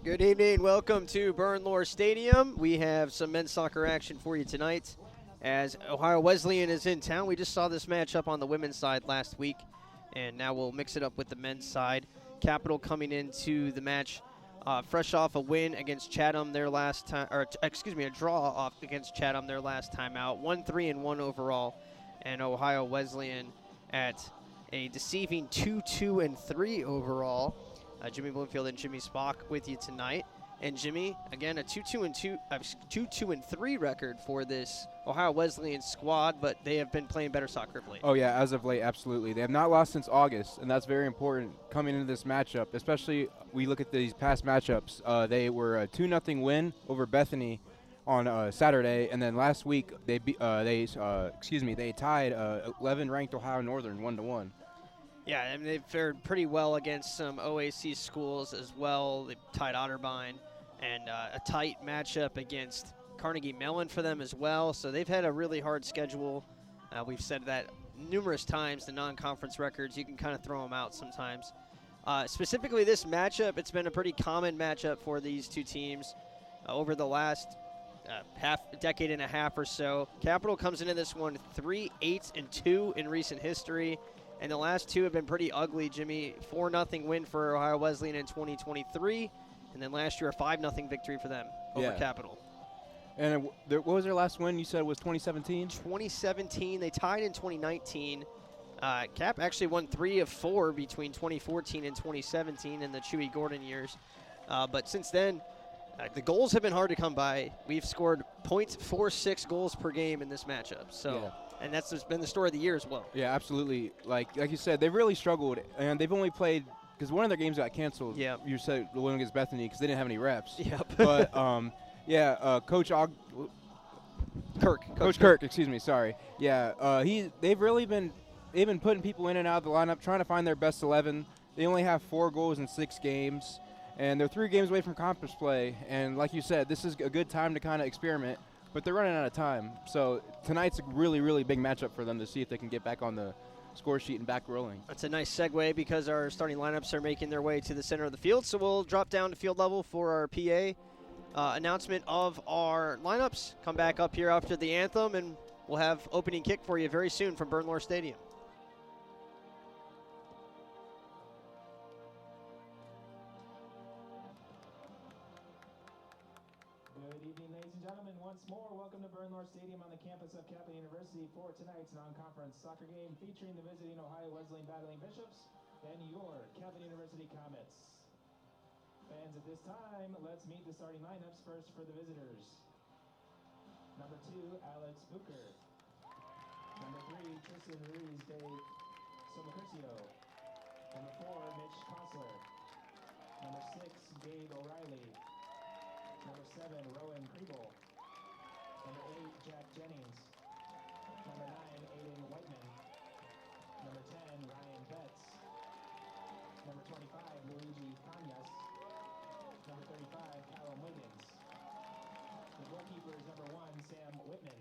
Good evening. Welcome to Bernlohr Stadium. We have some men's soccer action for you tonight as Ohio Wesleyan is in town. We just saw this matchup on the women's side last week, and now we'll mix it up with the men's side. Capital coming into the match fresh off a win against Chatham their last time, a draw off against Chatham their last time out. 1-3-1 overall, and Ohio Wesleyan at a deceiving 2-2-3 overall. Jimmy Bloomfield and Jimmy Spock with you tonight. And Jimmy, again, a 2-2-3 record for this Ohio Wesleyan squad, but they have been playing better soccer of late. Oh, yeah, as of late, absolutely. They have not lost since August, and that's very important coming into this matchup, especially we look at these past matchups. They were a 2-0 win over Bethany on Saturday, and then last week they tied 11-ranked Ohio Northern 1-1. Yeah, I mean, they've fared pretty well against some OAC schools as well. They tied Otterbein, and a tight matchup against Carnegie Mellon for them as well. So they've had a really hard schedule. We've said that numerous times, the non-conference records, you can kind of throw them out sometimes. Specifically this matchup, it's been a pretty common matchup for these two teams over the last decade and a half or so. Capital comes into this one 3-8-2 in recent history. And the last two have been pretty ugly, Jimmy. 4-0 win for Ohio Wesleyan in 2023. And then last year, a 5-0 victory for them over Capital. And what was their last win? You said it was 2017? 2017. They tied in 2019. Cap actually won 3 of 4 between 2014 and 2017 in the Chewy Gordon years. But since then, the goals have been hard to come by. We've scored .46 goals per game in this matchup. So. Yeah. And that's just been the story of the year as well. Yeah, absolutely. Like you said, they've really struggled, and they've only played because one of their games got canceled. Yeah. You said the one against Bethany because they didn't have any reps. Yep. But Coach Kirk. Excuse me. Sorry. Yeah. They've been putting people in and out of the lineup, trying to find their best 11. They only have 4 goals in 6 games, and they're 3 games away from conference play. And like you said, this is a good time to kind of experiment. But they're running out of time. So tonight's a really, really big matchup for them to see if they can get back on the score sheet and back rolling. That's a nice segue because our starting lineups are making their way to the center of the field. So we'll drop down to field level for our PA announcement of our lineups. Come back up here after the anthem, and we'll have opening kick for you very soon from Bernlohr Stadium. Welcome to Bernlohr Stadium on the campus of Capital University for tonight's non-conference soccer game featuring the visiting Ohio Wesleyan Battling Bishops and your Capital University Comets. Fans, at this time, let's meet the starting lineups. First for the visitors. Number 2, Alex Bucher. Number 3, Tristan Ruiz de Somocurcio. Number 4, Mitch Kostler. Number 6, Gabe O'Reilly. Number 7, Rowan Kriebel. Number 8, Jack Jennings. Number 9, Aiden Whiteman. Number 10, Ryan Betts. Number 25, Luigi Cañas. Number 35, Callum Wiggins. The goalkeeper is number 1, Sam Whitman.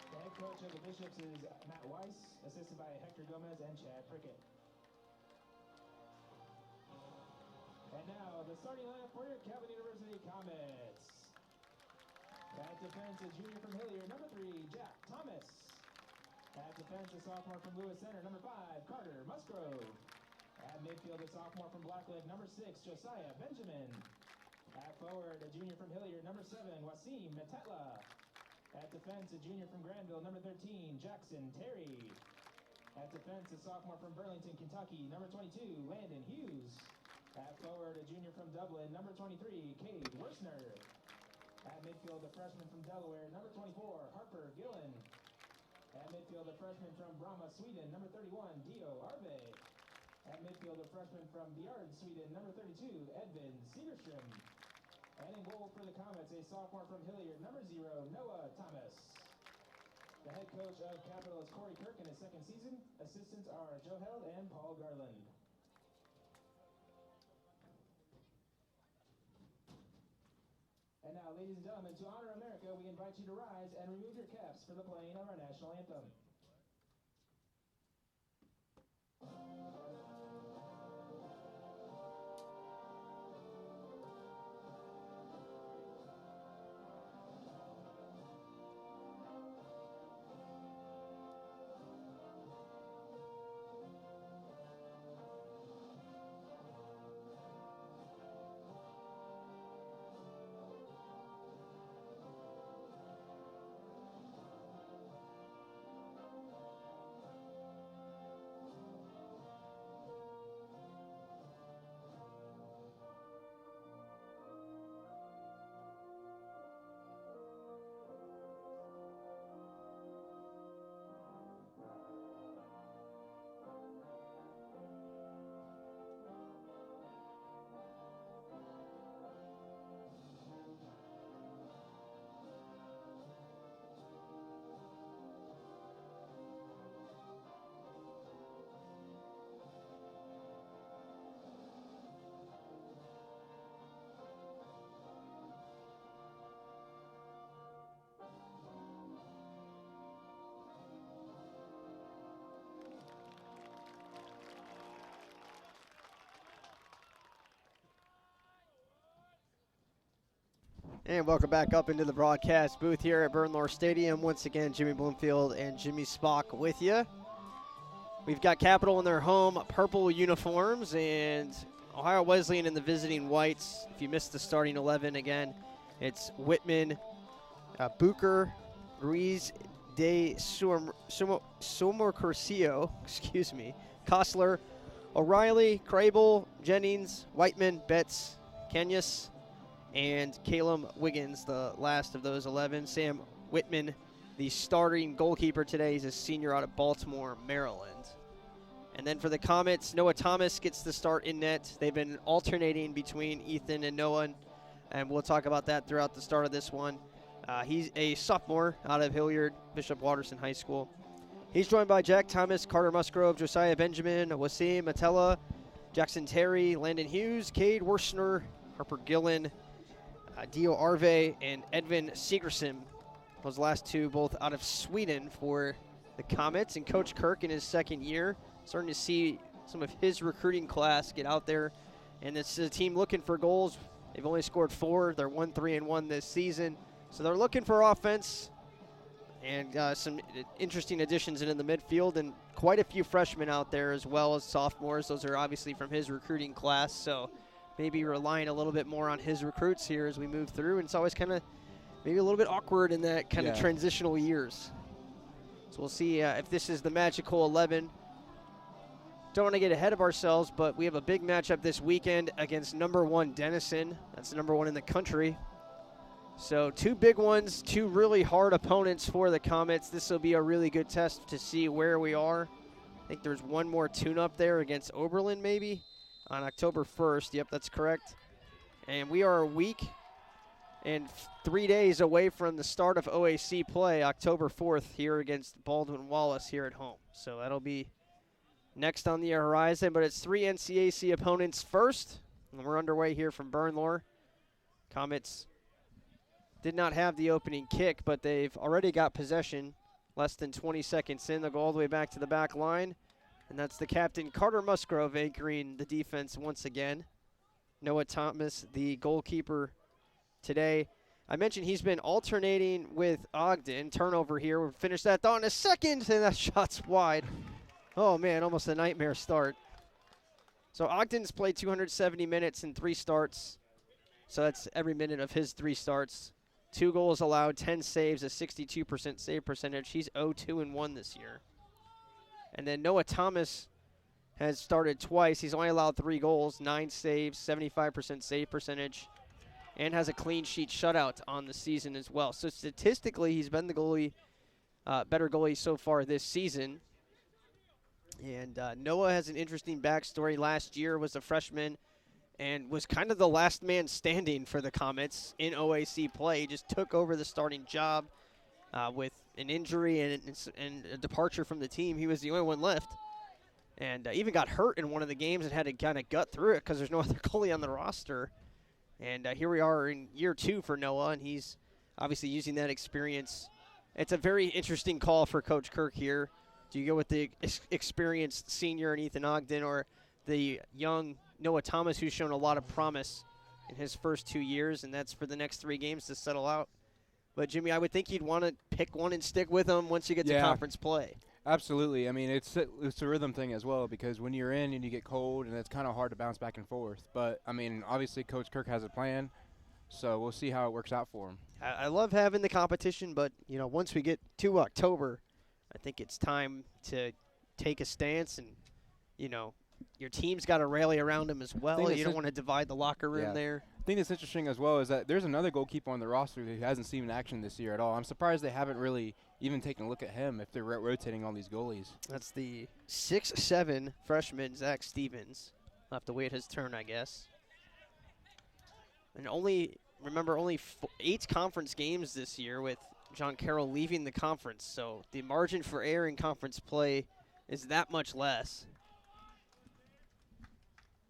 The head coach of the Bishops is Matt Weiss, assisted by Hector Gomez and Chad Prickett. And now, the starting lineup for your Capital University Comets. At defense, a junior from Hilliard, number 3, Jack Thomas. At defense, a sophomore from Lewis Center, number 5, Carter Musgrove. At midfield, a sophomore from Blackleg, number 6, Josiah Benjamin. At forward, a junior from Hilliard, number 7, Wasim Metetla. At defense, a junior from Granville, number 13, Jackson Terry. At defense, a sophomore from Burlington, Kentucky, number 22, Landon Hughes. At forward, a junior from Dublin, number 23, Cade Worsner. At midfield, a freshman from Delaware, number 24, Harper Gillen. At midfield, a freshman from Brahma, Sweden, number 31, Dio Arve. At midfield, a freshman from Bjard, Sweden, number 32, Edvin Segerström. And in goal for the Comets, a sophomore from Hilliard, number 0, Noah Thomas. The head coach of Capital is Corey Kirk in his second season. Assistants are Joe Held and Paul Garland. And now, ladies and gentlemen, to honor America, we invite you to rise and remove your caps for the playing of our national anthem. And welcome back up into the broadcast booth here at Bernlohr Stadium. Once again, Jimmy Bloomfield and Jimmy Spock with you. We've got Capital in their home purple uniforms and Ohio Wesleyan in the visiting whites. If you missed the starting 11 again, it's Whitman, Bucher, Ruiz de Somorcurcio, excuse me, Kostler, O'Reilly, Crable, Jennings, Whiteman, Betts, Kenyas, and Caleb Wiggins, the last of those 11. Sam Whitman, the starting goalkeeper today. He's a senior out of Baltimore, Maryland. And then for the Comets, Noah Thomas gets the start in net. They've been alternating between Ethan and Noah, and we'll talk about that throughout the start of this one. He's a sophomore out of Hilliard Bishop Watterson High School. He's joined by Jack Thomas, Carter Musgrove, Josiah Benjamin, Wasim Matella, Jackson Terry, Landon Hughes, Cade Worstner, Harper Gillen, Dio Arve, and Edvin Sigerson. Those last two both out of Sweden for the Comets. And Coach Kirk in his second year, starting to see some of his recruiting class get out there. And this is a team looking for goals. They've only scored 4. They're 1-3-1 this season. So they're looking for offense and some interesting additions in the midfield, and quite a few freshmen out there as well as sophomores. Those are obviously from his recruiting class. So maybe relying a little bit more on his recruits here as we move through. And it's always kind of maybe a little bit awkward in that kind of transitional years. So we'll see if this is the magical 11. Don't want to get ahead of ourselves, but we have a big matchup this weekend against number 1 Denison. That's number 1 in the country. So 2 big ones, 2 really hard opponents for the Comets. This will be a really good test to see where we are. I think there's one more tune-up there against Oberlin maybe on October 1st. Yep, that's correct. And we are a week and 3 days away from the start of OAC play, October 4th, here against Baldwin Wallace here at home. So that'll be next on the horizon, but it's 3 NCAC opponents first. And we're underway here from Bernlohr. Comets did not have the opening kick, but they've already got possession. Less than 20 seconds in, they'll go all the way back to the back line. And that's the captain, Carter Musgrove, anchoring the defense once again. Noah Thomas, the goalkeeper today. I mentioned he's been alternating with Ogden. Turnover here. We'll finish that thought in a second, and that shot's wide. Oh, man, almost a nightmare start. So Ogden's played 270 minutes in 3 starts. So that's every minute of his 3 starts. 2 goals allowed, 10 saves, a 62% save percentage. He's 0-2-1 this year. And then Noah Thomas has started twice. He's only allowed 3 goals, 9 saves, 75% save percentage, and has a clean sheet shutout on the season as well. So statistically, he's been the goalie, better goalie so far this season. And Noah has an interesting backstory. Last year was a freshman and was kind of the last man standing for the Comets in OAC play. He just took over the starting job with an injury and a departure from the team. He was the only one left, and even got hurt in one of the games and had to kind of gut through it because there's no other goalie on the roster. And here we are in year 2 for Noah, and he's obviously using that experience. It's a very interesting call for Coach Kirk here. Do you go with the experienced senior in Ethan Ogden or the young Noah Thomas, who's shown a lot of promise in his first 2 years, and that's for the next 3 games to settle out? But, Jimmy, I would think you'd want to pick one and stick with him once you get to conference play. Absolutely. I mean, it's a rhythm thing as well, because when you're in and you get cold, and it's kind of hard to bounce back and forth. But, I mean, obviously Coach Kirk has a plan, so we'll see how it works out for him. I love having the competition, but, you know, once we get to October, I think it's time to take a stance and, you know, your team's got to rally around him as well. You don't want to divide the locker room there. I think that's interesting as well is that there's another goalkeeper on the roster who hasn't seen action this year at all. I'm surprised they haven't really even taken a look at him if they're rotating all these goalies. That's the 6'7" freshman, Zach Stevens. He'll have to wait his turn, I guess. And only 8 conference games this year with John Carroll leaving the conference. So the margin for error in conference play is that much less.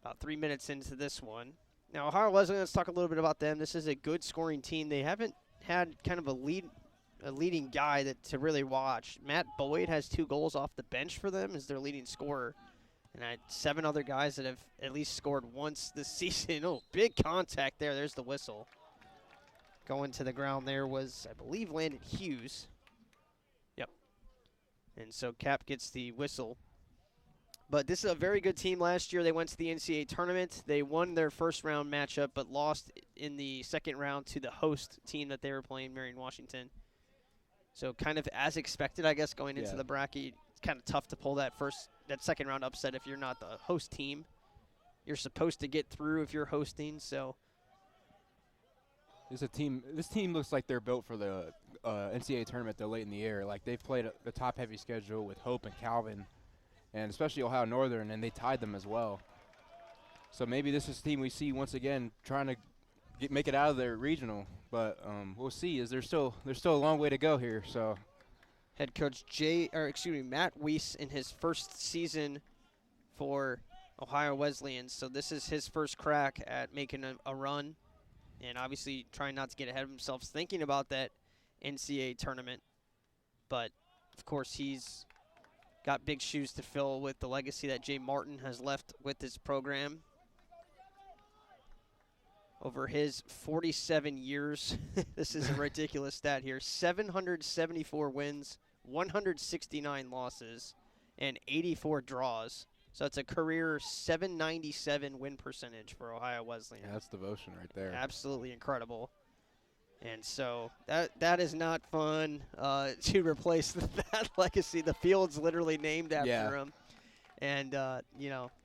About 3 minutes into this one. Now, Ohio Wesleyan, let's talk a little bit about them. This is a good scoring team. They haven't had kind of a leading guy to really watch. Matt Boyd has 2 goals off the bench for them as their leading scorer. And 7 other guys that have at least scored once this season. Oh, big contact there. There's the whistle. Going to the ground there was, I believe, Landon Hughes. Yep. And so Cap gets the whistle. But this is a very good team last year. They went to the NCAA tournament. They won their first round matchup, but lost in the second round to the host team that they were playing, Marion Washington. So kind of as expected, I guess, going into the bracket. It's kind of tough to pull that second round upset if you're not the host team. You're supposed to get through if you're hosting, so. This team looks like they're built for the NCAA tournament. They're late in the year. Like, they've played a top-heavy schedule with Hope and Calvin, and especially Ohio Northern, and they tied them as well. So maybe this is a team we see once again trying to make it out of their regional. But we'll see. There's still a long way to go here. So, head coach Matt Weiss in his first season for Ohio Wesleyan. So this is his first crack at making a run, and obviously trying not to get ahead of himself, thinking about that NCAA tournament. But of course, he's got big shoes to fill with the legacy that Jay Martin has left with this program. Over his 47 years, this is a ridiculous stat here, 774 wins, 169 losses, and 84 draws. So it's a career 797 win percentage for Ohio Wesleyan. Yeah, that's devotion right there. Absolutely incredible. And so that is not fun to replace that legacy. The field's literally named after him. And,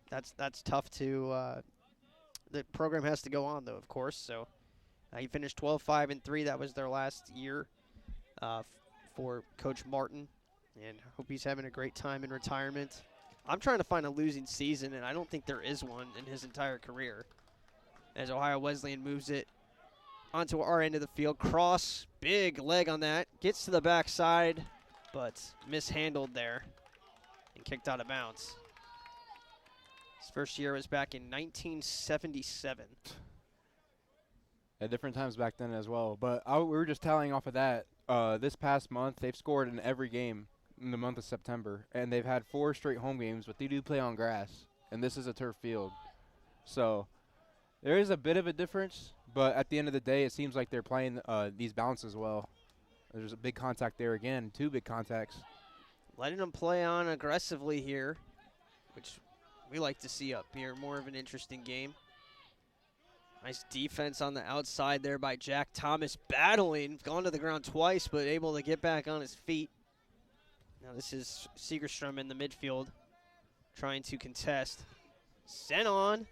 that's tough to the program has to go on, though, of course. So he finished 12-5-3. That was their last year for Coach Martin. And I hope he's having a great time in retirement. I'm trying to find a losing season, and I don't think there is one in his entire career. As Ohio Wesleyan moves it onto our end of the field. Cross, big leg on that. Gets to the backside, but mishandled there and kicked out of bounds. His first year was back in 1977. At different times back then as well. But we were just tallying off of that. This past month, they've scored in every game in the month of September, and they've had 4 straight home games, but they do play on grass, and this is a turf field. So there is a bit of a difference, but at the end of the day, it seems like they're playing these balances well. There's a big contact there again, 2 big contacts. Letting them play on aggressively here, which we like to see up here. More of an interesting game. Nice defense on the outside there by Jack Thomas, battling, gone to the ground twice, but able to get back on his feet. Now this is Segerstrom in the midfield trying to contest. Sent on,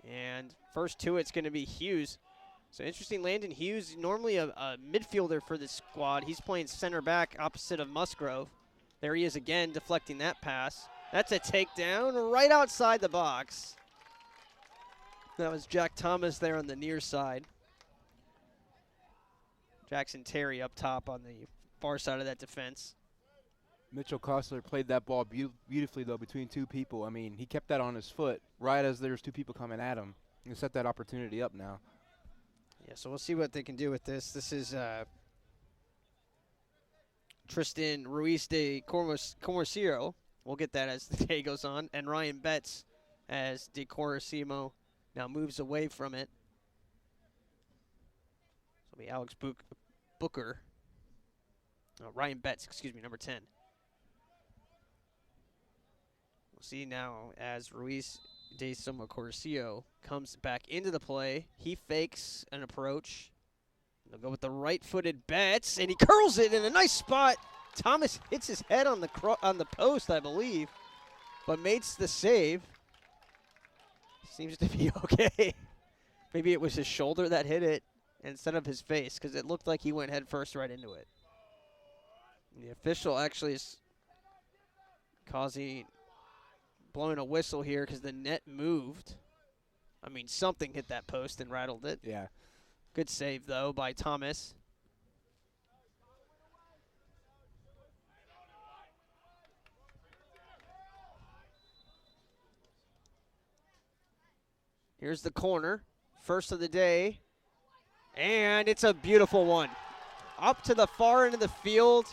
and first to it's going to be Hughes. So interesting, Landon Hughes, normally a midfielder for this squad. He's playing center back opposite of Musgrove. There he is again, deflecting that pass. That's a takedown right outside the box. That was Jack Thomas there on the near side. Jackson Terry up top on the far side of that defense. Mitchell Kostler played that ball beautifully, though, between 2 people. I mean, he kept that on his foot right as there's 2 people coming at him. He set that opportunity up now. Yeah, so we'll see what they can do with this. This is Tristan Ruiz de Comercio. We'll get that as the day goes on. And Ryan Betts as de Comercio now moves away from it. So it'll be Alex Booker. Ryan Betts, number 10. We'll see now as Ruiz de Comercio comes back into the play. He fakes an approach. They'll go with the right-footed Betts, and he curls it in a nice spot. Thomas hits his head on the post, I believe, but makes the save. Seems to be okay. Maybe it was his shoulder that hit it instead of his face, because it looked like he went head first right into it. The official actually is blowing a whistle here because the net moved. I mean, something hit that post and rattled it. Yeah. Good save, though, by Thomas. Here's the corner, first of the day, and it's a beautiful one. Up to the far end of the field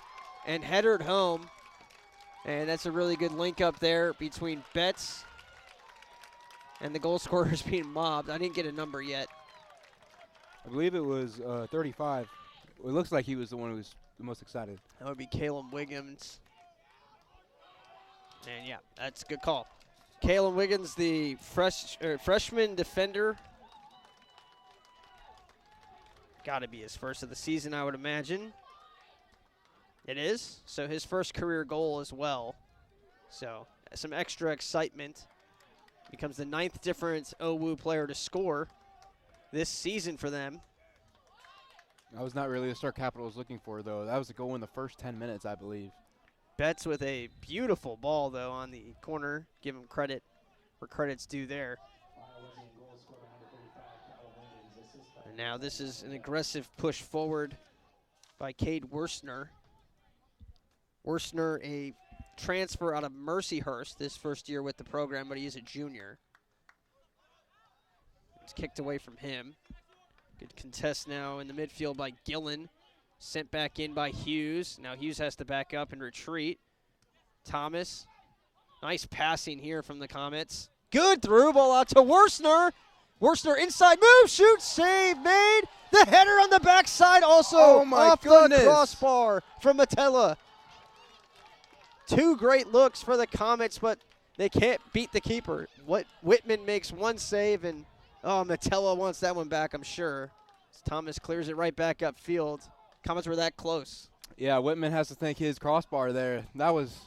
and headered home. And that's a really good link up there between Betts and the goal scorers being mobbed. I didn't get a number yet. I believe it was 35. It looks like he was the one who was the most excited. That would be Caleb Wiggins. And yeah, that's a good call. Caleb Wiggins, the freshman defender. Got to be his first of the season, I would imagine. It is. So his first career goal as well. So some extra excitement. Becomes the 9th different OWU player to score this season for them. That was not really the start Capital was looking for, though. That was a goal in the first 10 minutes, I believe. Betts with a beautiful ball, though, on the corner. Give him credit where credit's due there. And now this is an aggressive push forward by Cade Worstner. Worstner, a transfer out of Mercyhurst this first year with the program, but he is a junior. It's kicked away from him. Good contest now in the midfield by Gillen. Sent back in by Hughes. Now Hughes has to back up and retreat. Thomas. Nice passing here from the Comets. Good through ball out to Worstner. Worstner inside move, shoot, save made. The header on the backside also off the crossbar from Metella. Two great looks for the Comets, but they can't beat the keeper. Whitman makes one save, and Metella wants that one back, I'm sure. Thomas clears it right back upfield. Comets were that close. Yeah, Whitman has to thank his crossbar there. That was,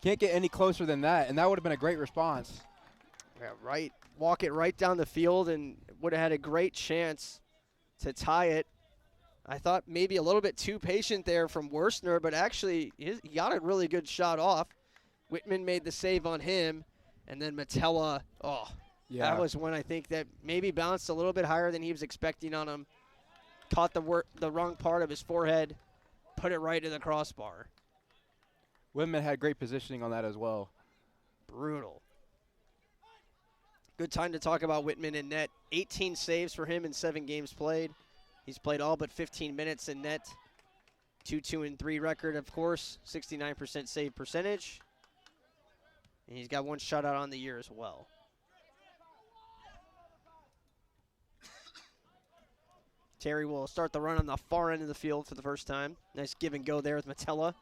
can't get any closer than that, and that would have been a great response. Yeah, right. Walk it right down the field and would have had a great chance to tie it. I thought maybe a little bit too patient there from Worstner, but actually he got a really good shot off. Whitman made the save on him, and then Metella, that was one I think that maybe bounced a little bit higher than he was expecting on him. Caught the wrong part of his forehead, put it right to the crossbar. Whitman had great positioning on that as well. Brutal. Good time to talk about Whitman in net. 18 saves for him in 7 games played. He's played all but 15 minutes in net. 2-2-3 record, of course. 69% save percentage. And he's got 1 shutout on the year as well. Terry will start the run on the far end of the field for the first time. Nice give and go there with Metella.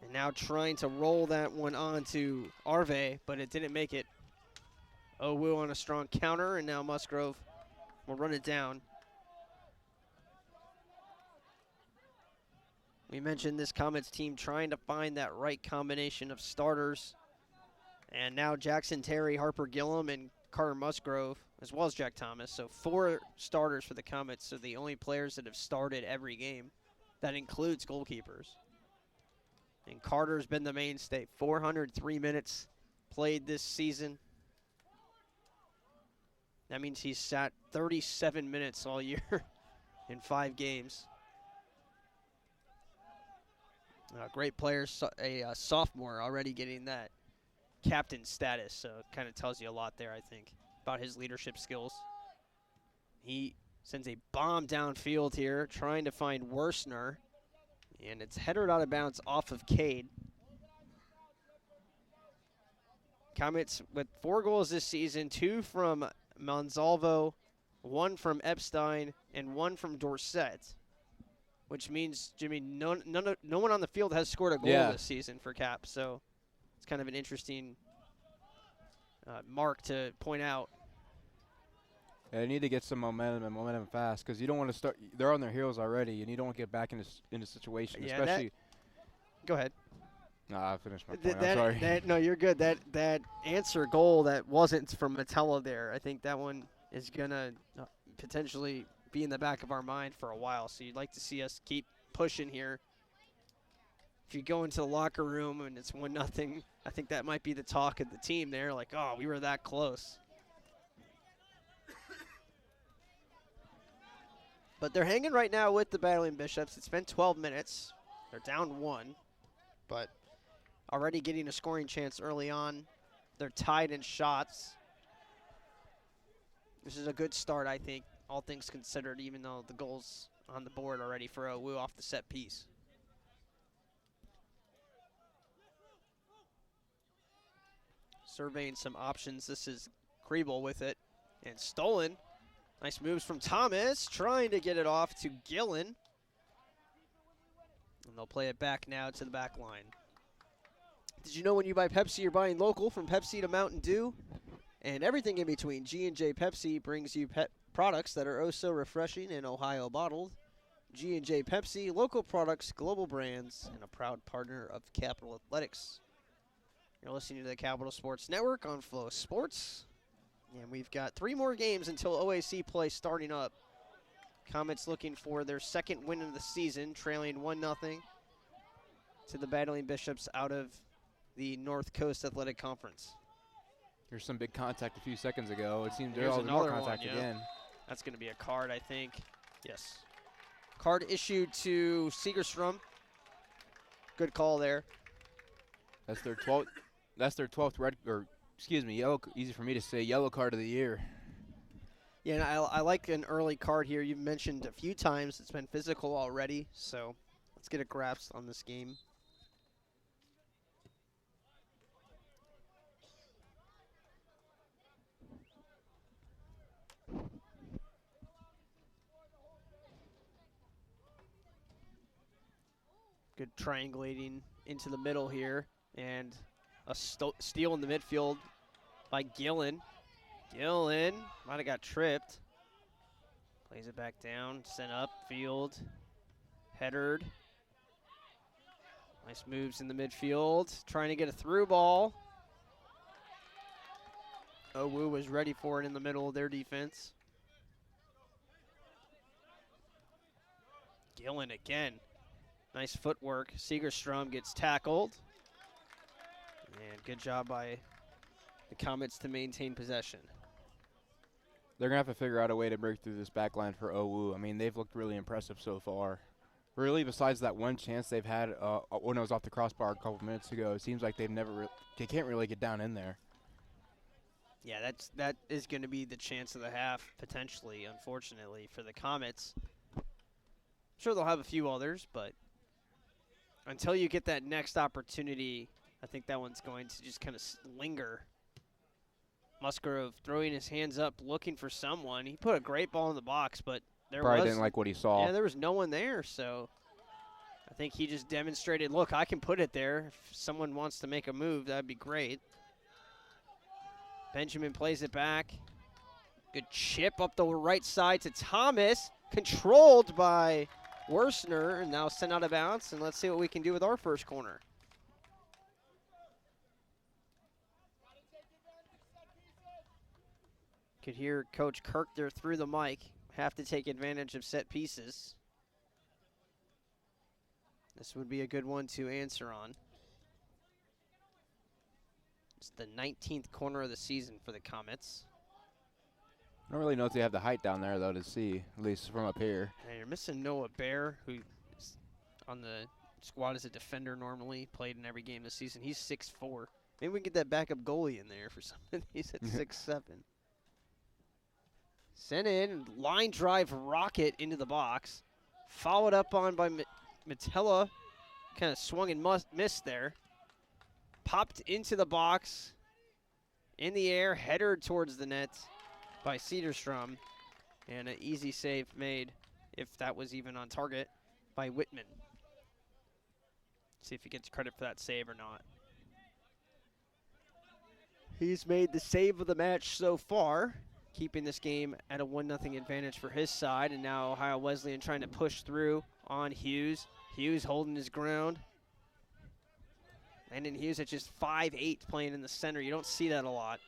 And now trying to roll that one on to Arve, but it didn't make it. OWU on a strong counter, and now Musgrove will run it down. We mentioned this Comets team trying to find that right combination of starters. And now Jackson Terry, Harper Gillum, and Carter Musgrove, as well as Jack Thomas. So 4 starters for the Comets, so the only players that have started every game. That includes goalkeepers. And Carter's been the mainstay. 403 minutes played this season. That means he's sat 37 minutes all year in 5 games. Great player, a sophomore already getting that captain status, so it kind of tells you a lot there, I think, about his leadership skills. He sends a bomb downfield here, trying to find Worstner, and it's headed out of bounds off of Cade. Comets with 4 goals this season, 2 from Monsalvo, 1 from Epstein, and 1 from Dorset. Which means, Jimmy, no one on the field has scored a goal this season for Cap. So it's kind of an interesting mark to point out. Yeah, they need to get some momentum fast, because you don't want to start. They're on their heels already, and you don't want to get back into situation, especially. Go ahead. No, I finished my point. I'm sorry. No, you're good. That answer goal that wasn't from Metella there, I think that one is gonna potentially be in the back of our mind for a while, so you'd like to see us keep pushing here. If you go into the locker room and it's 1-0, I think that might be the talk of the team there, like, oh, we were that close. But they're hanging right now with the Battling Bishops. It's been 12 minutes. They're down 1, but already getting a scoring chance early on. They're tied in shots. This is a good start, I think, all things considered, even though the goal's on the board already for OWU off the set piece. Surveying some options. This is Kriebel with it. And stolen. Nice moves from Thomas, trying to get it off to Gillen. And they'll play it back now to the back line. Did you know when you buy Pepsi, you're buying local? From Pepsi to Mountain Dew and everything in between, G&J Pepsi brings you pet products that are oh so refreshing and Ohio bottled. G&J Pepsi, local products, global brands, and a proud partner of Capital Athletics. You're listening to the Capital Sports Network on Flow Sports. And we've got 3 more games until OAC play starting up. Comets looking for their second win of the season, trailing 1-0 to the Battling Bishops out of the North Coast Athletic Conference. There's some big contact a few seconds ago. It seemed There's there was more contact again. That's going to be a card, I think. Yes. Card issued to Segerstrom. Good call there. That's their 12th. That's their 12th red, or excuse me, yellow. Easy for me to say, yellow card of the year. Yeah, and I like an early card here. You've mentioned a few times it's been physical already, so let's get a grasp on this game. Good triangulating into the middle here, and a steal in the midfield by Gillen. Gillen might have got tripped. Plays it back down, sent up field, headered. Nice moves in the midfield, trying to get a through ball. Owu was ready for it in the middle of their defense. Gillen again. Nice footwork. Segerstrom gets tackled. And good job by the Comets to maintain possession. They're going to have to figure out a way to break through this back line for Owu. I mean, they've looked really impressive so far. Really, besides that one chance they've had when it was off the crossbar a couple minutes ago, it seems like they can't really get down in there. Yeah, that is going to be the chance of the half, potentially, unfortunately, for the Comets. I'm sure they'll have a few others, but until you get that next opportunity, I think that one's going to just kind of linger. Musgrove throwing his hands up, looking for someone. He put a great ball in the box, but Probably didn't like what he saw. Yeah, there was no one there, so I think he just demonstrated, look, I can put it there. If someone wants to make a move, that'd be great. Benjamin plays it back. Good chip up the right side to Thomas, controlled by Worsner, and now sent out of bounds, and let's see what we can do with our first corner. Could hear Coach Kirk there through the mic. Have to take advantage of set pieces. This would be a good one to answer on. It's the 19th corner of the season for the Comets. I don't really know if they have the height down there, though, to see, at least from up here. And you're missing Noah Bear, who is on the squad as a defender normally, played in every game this season. He's 6'4". Maybe we can get that backup goalie in there for something. He's at 6'7". Sent in, line drive rocket into the box. Followed up on by Metella. Kind of swung and missed there. Popped into the box. In the air, headered towards the net by Segerstrom. And an easy save made, if that was even on target, by Whitman. See if he gets credit for that save or not. He's made the save of the match so far, keeping this game at a 1-0 advantage for his side. And now Ohio Wesleyan trying to push through on Hughes. Hughes holding his ground. Landon Hughes at just 5'8", playing in the center. You don't see that a lot,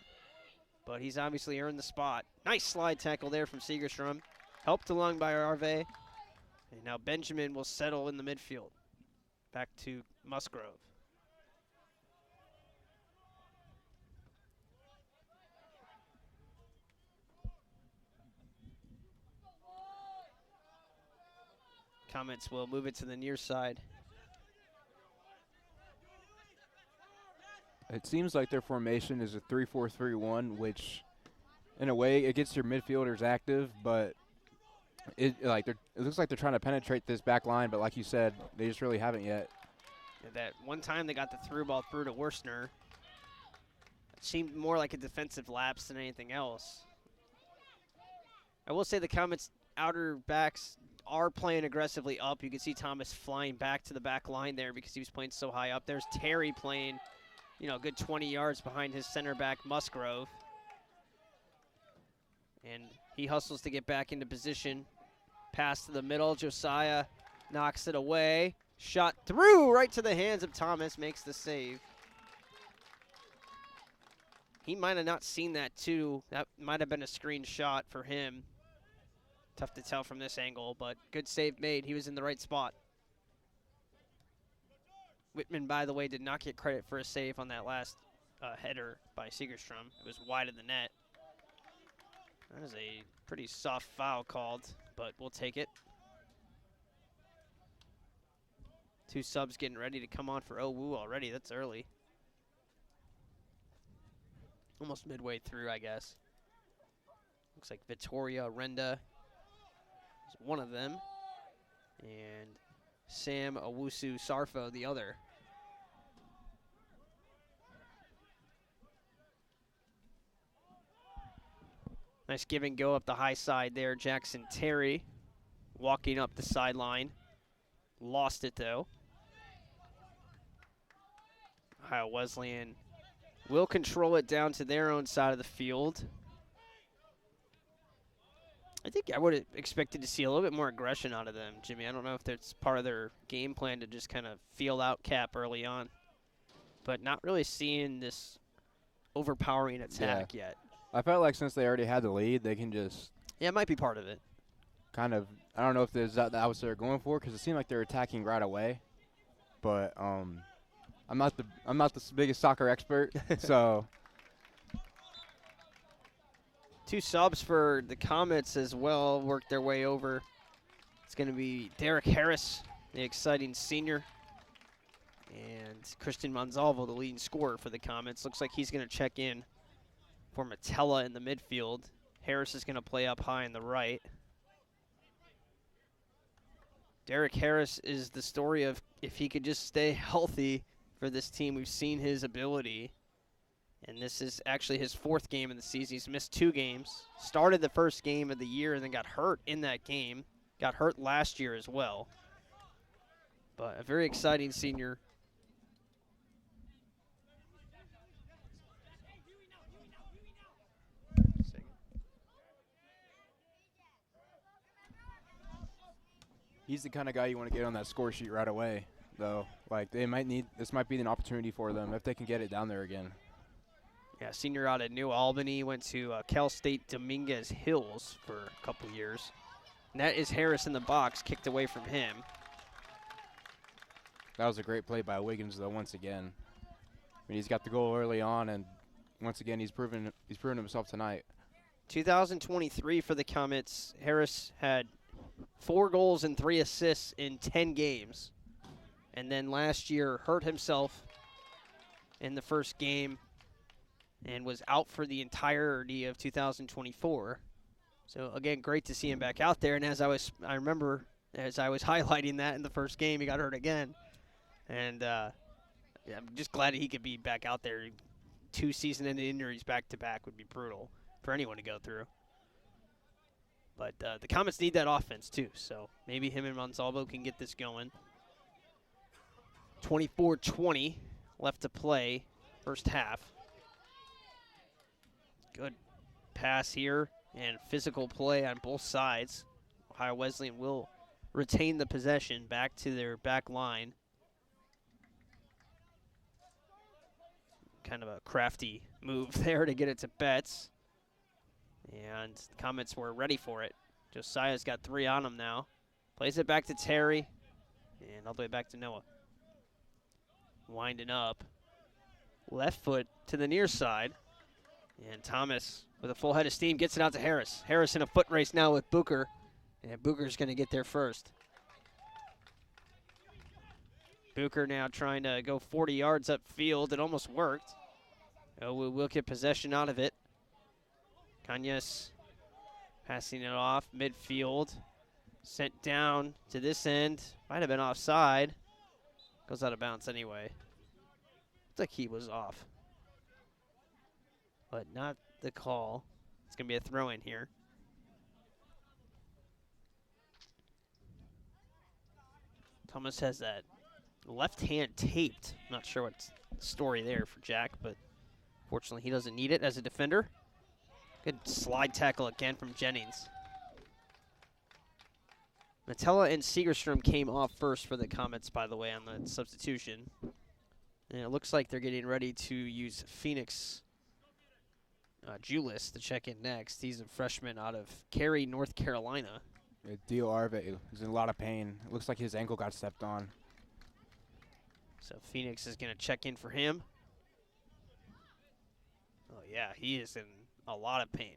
but he's obviously earned the spot. Nice slide tackle there from Segerstrom. Helped along by Arve. And now Benjamin will settle in the midfield. Back to Musgrove. Comets will move it to the near side. It seems like their formation is a 3-4-3-1, which in a way it gets your midfielders active, but it looks like they're trying to penetrate this back line, but like you said, they just really haven't yet. Yeah, that one time they got the through ball through to Worsner. It seemed more like a defensive lapse than anything else. I will say the Comets outer backs are playing aggressively up. You can see Thomas flying back to the back line there because he was playing so high up. There's Terry playing, a good 20 yards behind his center back, Musgrove. And he hustles to get back into position. Pass to the middle. Josiah knocks it away. Shot through right to the hands of Thomas. Makes the save. He might have not seen that too. That might have been a screen shot for him. Tough to tell from this angle, but good save made. He was in the right spot. Whitman, by the way, did not get credit for a save on that last header by Segerstrom. It was wide of the net. That is a pretty soft foul called, but we'll take it. 2 subs getting ready to come on for Owu already. That's early. Almost midway through, I guess. Looks like Vittoria Renda is one of them. And Sam Owusu Sarfo the other. Nice give and go up the high side there. Jackson Terry walking up the sideline. Lost it though. Ohio Wesleyan will control it down to their own side of the field. I think I would have expected to see a little bit more aggression out of them, Jimmy. I don't know if that's part of their game plan to just kind of feel out Cap early on. But not really seeing this overpowering attack yet. I felt like since they already had the lead, they can just... Yeah, it might be part of it. Kind of, I don't know if that was what they're going for, because it seemed like they're attacking right away. But I'm not the biggest soccer expert, so... 2 subs for the Comets as well worked their way over. It's going to be Derek Harris, the exciting senior, and Christian Monsalvo, the leading scorer for the Comets. Looks like he's going to check in for Metella in the midfield. Harris is going to play up high in the right. Derek Harris is the story of if he could just stay healthy for this team. We've seen his ability. And this is actually his 4th game in the season. He's missed 2 games. Started the first game of the year and then got hurt in that game. Got hurt last year as well. But a very exciting senior. He's the kind of guy you want to get on that score sheet right away, though. Like, this might be an opportunity for them if they can get it down there again. Yeah, senior out at New Albany, went to Cal State Dominguez Hills for a couple years. And that is Harris in the box, kicked away from him. That was a great play by Wiggins, though, once again. I mean, he's got the goal early on, and once again, he's proven himself tonight. 2023 for the Comets, Harris had 4 goals and 3 assists in 10 games. And then last year hurt himself in the first game and was out for the entirety of 2024. So again, great to see him back out there. And I remember as I was highlighting that in the first game, he got hurt again. And I'm just glad he could be back out there. 2 season-ending injuries back-to-back would be brutal for anyone to go through. But the Comets need that offense too, so maybe him and Monsalvo can get this going. 24-20 left to play, first half. Good pass here and physical play on both sides. Ohio Wesleyan will retain the possession back to their back line. Kind of a crafty move there to get it to Betts. And the Comets were ready for it. Josiah's got 3 on him now. Plays it back to Terry. And all the way back to Noah. Winding up. Left foot to the near side. And Thomas, with a full head of steam, gets it out to Harris. Harris in a foot race now with Booker. And Booker's going to get there first. Booker now trying to go 40 yards upfield. It almost worked. Oh, we'll get possession out of it. Cañas passing it off midfield. Sent down to this end. Might have been offside. Goes out of bounds anyway. Looks like he was off. But not the call. It's going to be a throw in here. Thomas has that left hand taped. Not sure what's the story there for Jack, but fortunately he doesn't need it as a defender. Good slide tackle again from Jennings. Metella and Segerstrom came off first for the Comets, by the way, on the substitution. And it looks like they're getting ready to use Phoenix Julius to check in next. He's a freshman out of Cary, North Carolina. Dio Arve is in a lot of pain. It looks like his ankle got stepped on. So Phoenix is going to check in for him. Oh, yeah, he is in a lot of pain.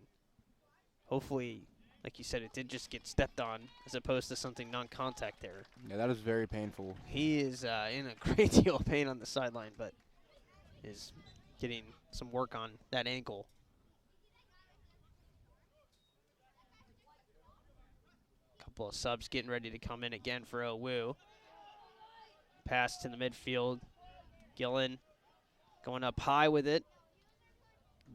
Hopefully, like you said, it did just get stepped on as opposed to something non-contact there. Yeah, that is very painful. He is in a great deal of pain on the sideline, but is getting some work on that ankle. Couple of subs getting ready to come in again for OWU. Pass to the midfield. Gillen going up high with it.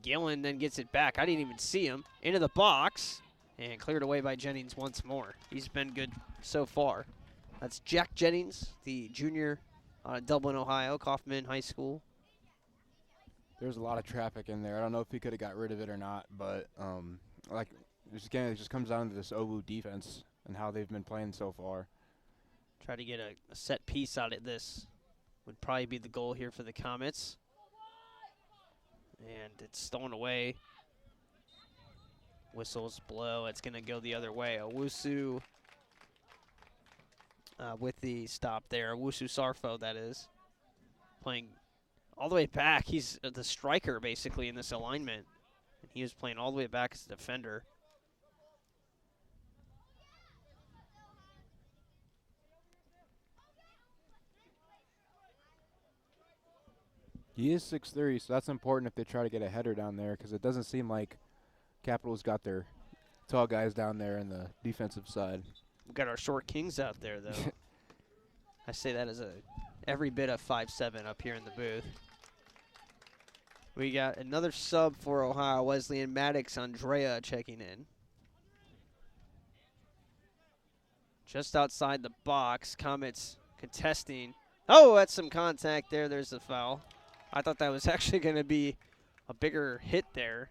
Gillen then gets it back. I didn't even see him. Into the box. And cleared away by Jennings once more. He's been good so far. That's Jack Jennings, the junior out of Dublin, Ohio, Kaufman High School. There's a lot of traffic in there. I don't know if he could have got rid of it or not, but like again, it just comes down to this OWU defense and how they've been playing so far. Try to get a set piece out of this would probably be the goal here for the Comets. And it's stolen away. Whistles blow. It's going to go the other way. Owusu with the stop there. Owusu Sarfo, that is. Playing all the way back. He's the striker, basically, in this alignment. And he was playing all the way back as a defender. He is 6'3", so that's important if they try to get a header down there because it doesn't seem like Capital's got their tall guys down there in the defensive side. We've got our short kings out there, though. I say that as every bit of 5'7" up here in the booth. We got another sub for Ohio Wesleyan. Maddox Andrea checking in. Just outside the box. Comets contesting. Oh, that's some contact there. There's the foul. I thought that was actually going to be a bigger hit there.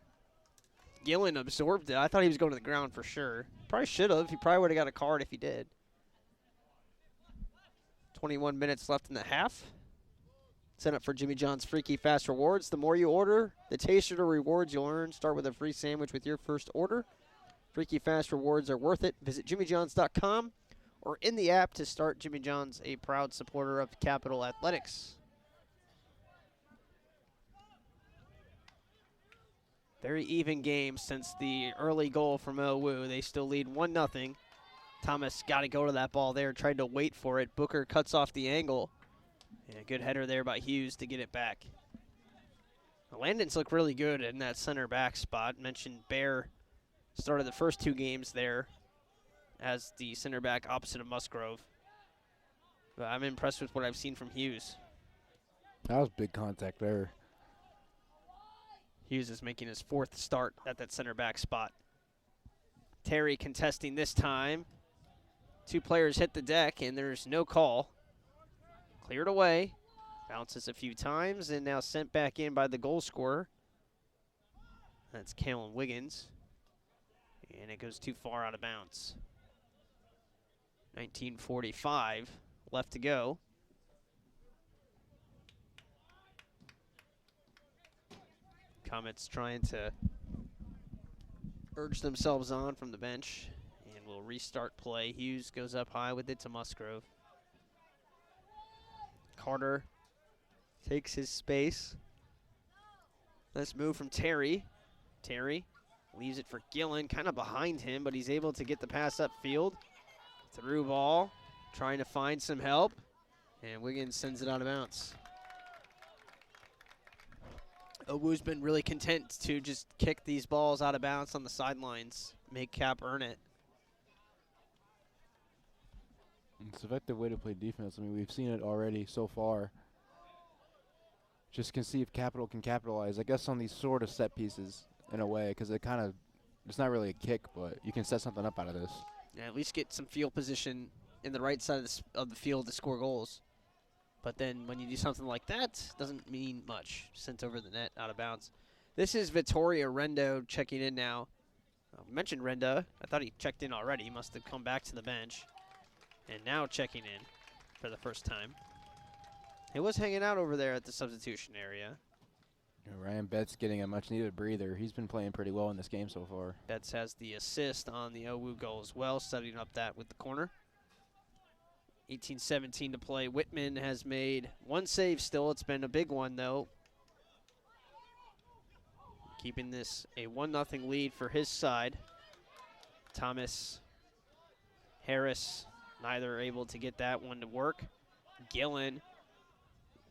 Gillen absorbed it. I thought he was going to the ground for sure. Probably should have. He probably would have got a card if he did. 21 minutes left in the half. Set up for Jimmy John's Freaky Fast Rewards. The more you order, the tastier the rewards you'll earn. Start with a free sandwich with your first order. Freaky Fast Rewards are worth it. Visit jimmyjohns.com or in the app to start. Jimmy John's, a proud supporter of Capital Athletics. Very even game since the early goal from OWU. They still lead 1-0. Thomas got to go to that ball there, tried to wait for it. Booker cuts off the angle. And a good header there by Hughes to get it back. The Landons look really good in that center back spot. Mentioned Bear started the first two games there as the center back opposite of Musgrove. But I'm impressed with what I've seen from Hughes. That was big contact there. Hughes is making his fourth start at that center back spot. Terry contesting this time. Two players hit the deck, and there's no call. Cleared away. Bounces a few times, and now sent back in by the goal scorer. That's Kalen Wiggins. And it goes too far out of bounds. 19:45 left to go. Comets trying to urge themselves on from the bench, and will restart play. Hughes goes up high with it to Musgrove. Carter takes his space. Nice move from Terry. Terry leaves it for Gillen, kind of behind him, but he's able to get the pass upfield. Through ball, trying to find some help, and Wiggins sends it out of bounds. OWU's been really content to just kick these balls out of bounds on the sidelines, make Cap earn it. It's an effective way to play defense. I mean, we've seen it already so far. Just can see if Capital can capitalize, I guess, on these sort of set pieces in a way, because it's not really a kick, but you can set something up out of this. Yeah, at least get some field position in the right side of the field to score goals. But then when you do something like that, doesn't mean much. Sent over the net, out of bounds. This is Vittoria Rendo checking in now. I mentioned Renda. I thought he checked in already. He must have come back to the bench. And now checking in for the first time. He was hanging out over there at the substitution area. Ryan Betts getting a much-needed breather. He's been playing pretty well in this game so far. Betts has the assist on the Owu goal as well, setting up that with the corner. 18-17 to play. Whitman has made one save still. It's been a big one, though. Keeping this a 1-0 lead for his side. Thomas, Harris, neither able to get that one to work. Gillen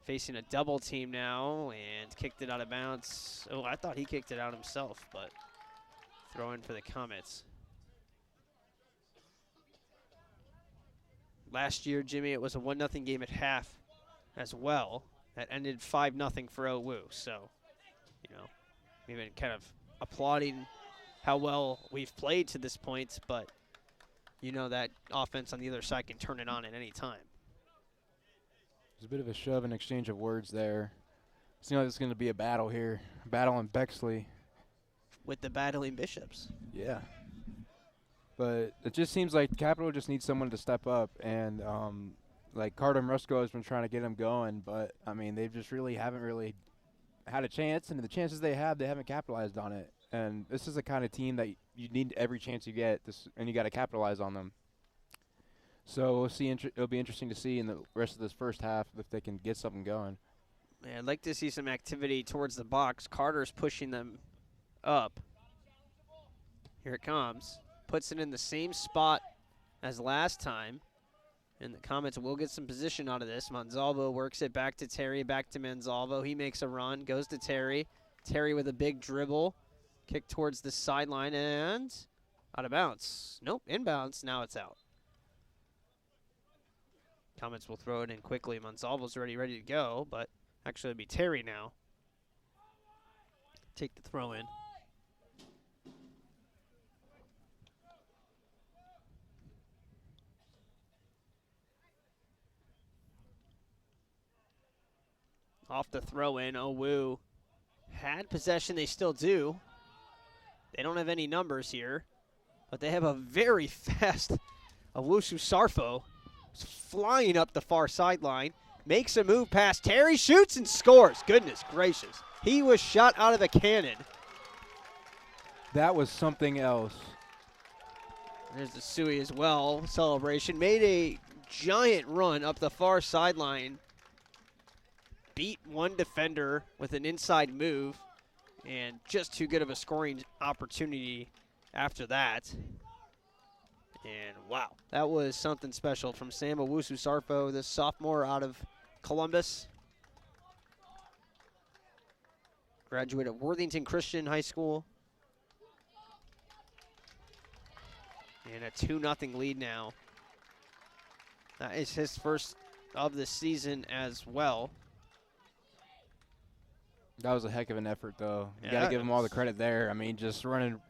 facing a double team now and kicked it out of bounds. Oh, I thought he kicked it out himself, but throw in for the Comets. Last year, Jimmy, it was a 1-0 game at half as well. That ended 5-0 for Owu. So, you know, we've been kind of applauding how well we've played to this point, but you know that offense on the other side can turn it on at any time. There's a bit of a shove and exchange of words there. Seems like it's going to be a battle here. A battle in Bexley. With the battling Bishops. Yeah. But it just seems like Capital just needs someone to step up. And, like, Carter Rusco has been trying to get him going. But, I mean, they just haven't really had a chance. And the chances they have, they haven't capitalized on it. And this is the kind of team that you need every chance you get, and you got to capitalize on them. So we'll see. It'll be interesting to see in the rest of this first half if they can get something going. Yeah, I'd like to see some activity towards the box. Carter's pushing them up. Here it comes. Puts it in the same spot as last time. And the Comets will get some position out of this. Monsalvo works it back to Terry, back to Monsalvo. He makes a run, goes to Terry. Terry with a big dribble. Kick towards the sideline and out of bounds. Nope, inbounds. Now it's out. Comets will throw it in quickly. Monsalvo's already ready to go, but actually it'll be Terry now. Take the throw in. Off the throw in, Owu had possession, they still do. They don't have any numbers here, but they have a very fast Owusu Sarfo flying up the far sideline, makes a move past Terry, shoots and scores. Goodness gracious. He was shot out of a cannon. That was something else. There's the Suey as well celebration. Made a giant run up the far sideline. Beat one defender with an inside move. And just too good of a scoring opportunity after that. And wow, that was something special from Sam Owusu Sarfo, the sophomore out of Columbus. Graduate of Worthington Christian High School. And a 2-0 lead now. That is his first of the season as well. That was a heck of an effort, though. You Yeah, got to give him all the credit there. I mean, just running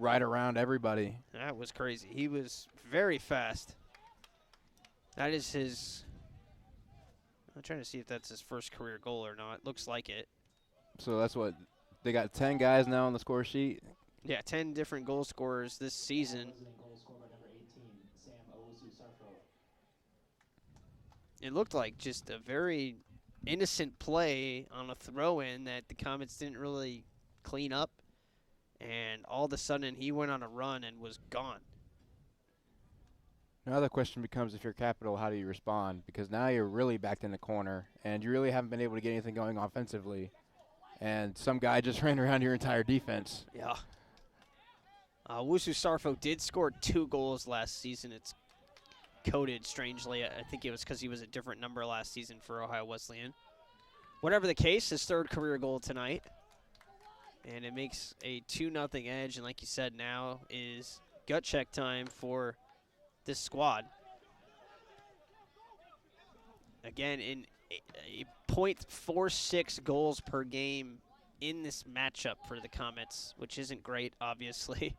right around everybody. That was crazy. He was very fast. That is his. I'm trying to see if that's his first career goal or not. Looks like it. So that's what they got 10 guys now on the score sheet. Yeah, 10 different goal scorers this season. It looked like just a very innocent play on a throw-in that the Comets didn't really clean up, and all of a sudden he went on a run and was gone. Now the question becomes, if you're Capital, how do you respond? Because now you're really backed in the corner, and you really haven't been able to get anything going offensively, and some guy just ran around your entire defense. Yeah. Owusu Sarfo did score 2 goals last season. It's coded strangely. I think it was because he was a different number last season for Ohio Wesleyan. Whatever the case, his 3rd career goal tonight. And it makes a 2-0 edge. And like you said, now is gut check time for this squad. Again, in a .46 goals per game in this matchup for the Comets, which isn't great, obviously.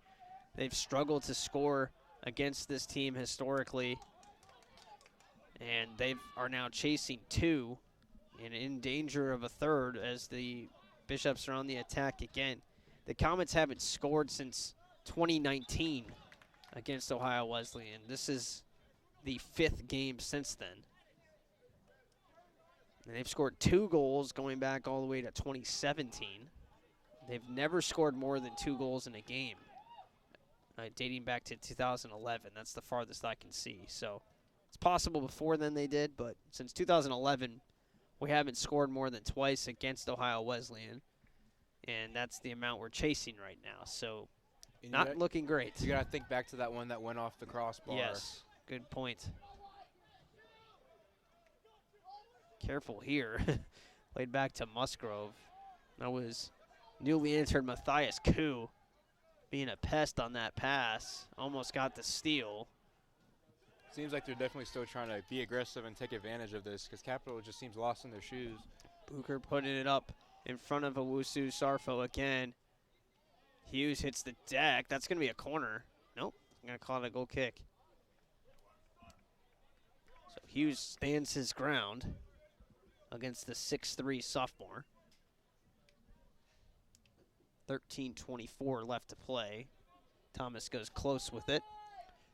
They've struggled to score against this team historically. And they are now chasing 2 and in danger of a third as the Bishops are on the attack again. The Comets haven't scored since 2019 against Ohio Wesleyan. This is the 5th game since then. And they've scored 2 goals going back all the way to 2017. They've never scored more than 2 goals in a game, dating back to 2011. That's the farthest I can see. So it's possible before then they did, but since 2011, we haven't scored more than twice against Ohio Wesleyan. And that's the amount we're chasing right now. So not looking great. You got to think back to that one that went off the crossbar. Yes, good point. Careful here. Played back to Musgrove. That was newly entered Matthias Koo being a pest on that pass. Almost got the steal. Seems like they're definitely still trying to be aggressive and take advantage of this because Capital just seems lost in their shoes. Booker putting it up in front of Owusu Sarfo again. Hughes hits the deck. That's going to be a corner. Nope, going to call it a goal kick. So Hughes stands his ground against the 6'3" sophomore. 13:24 left to play. Thomas goes close with it.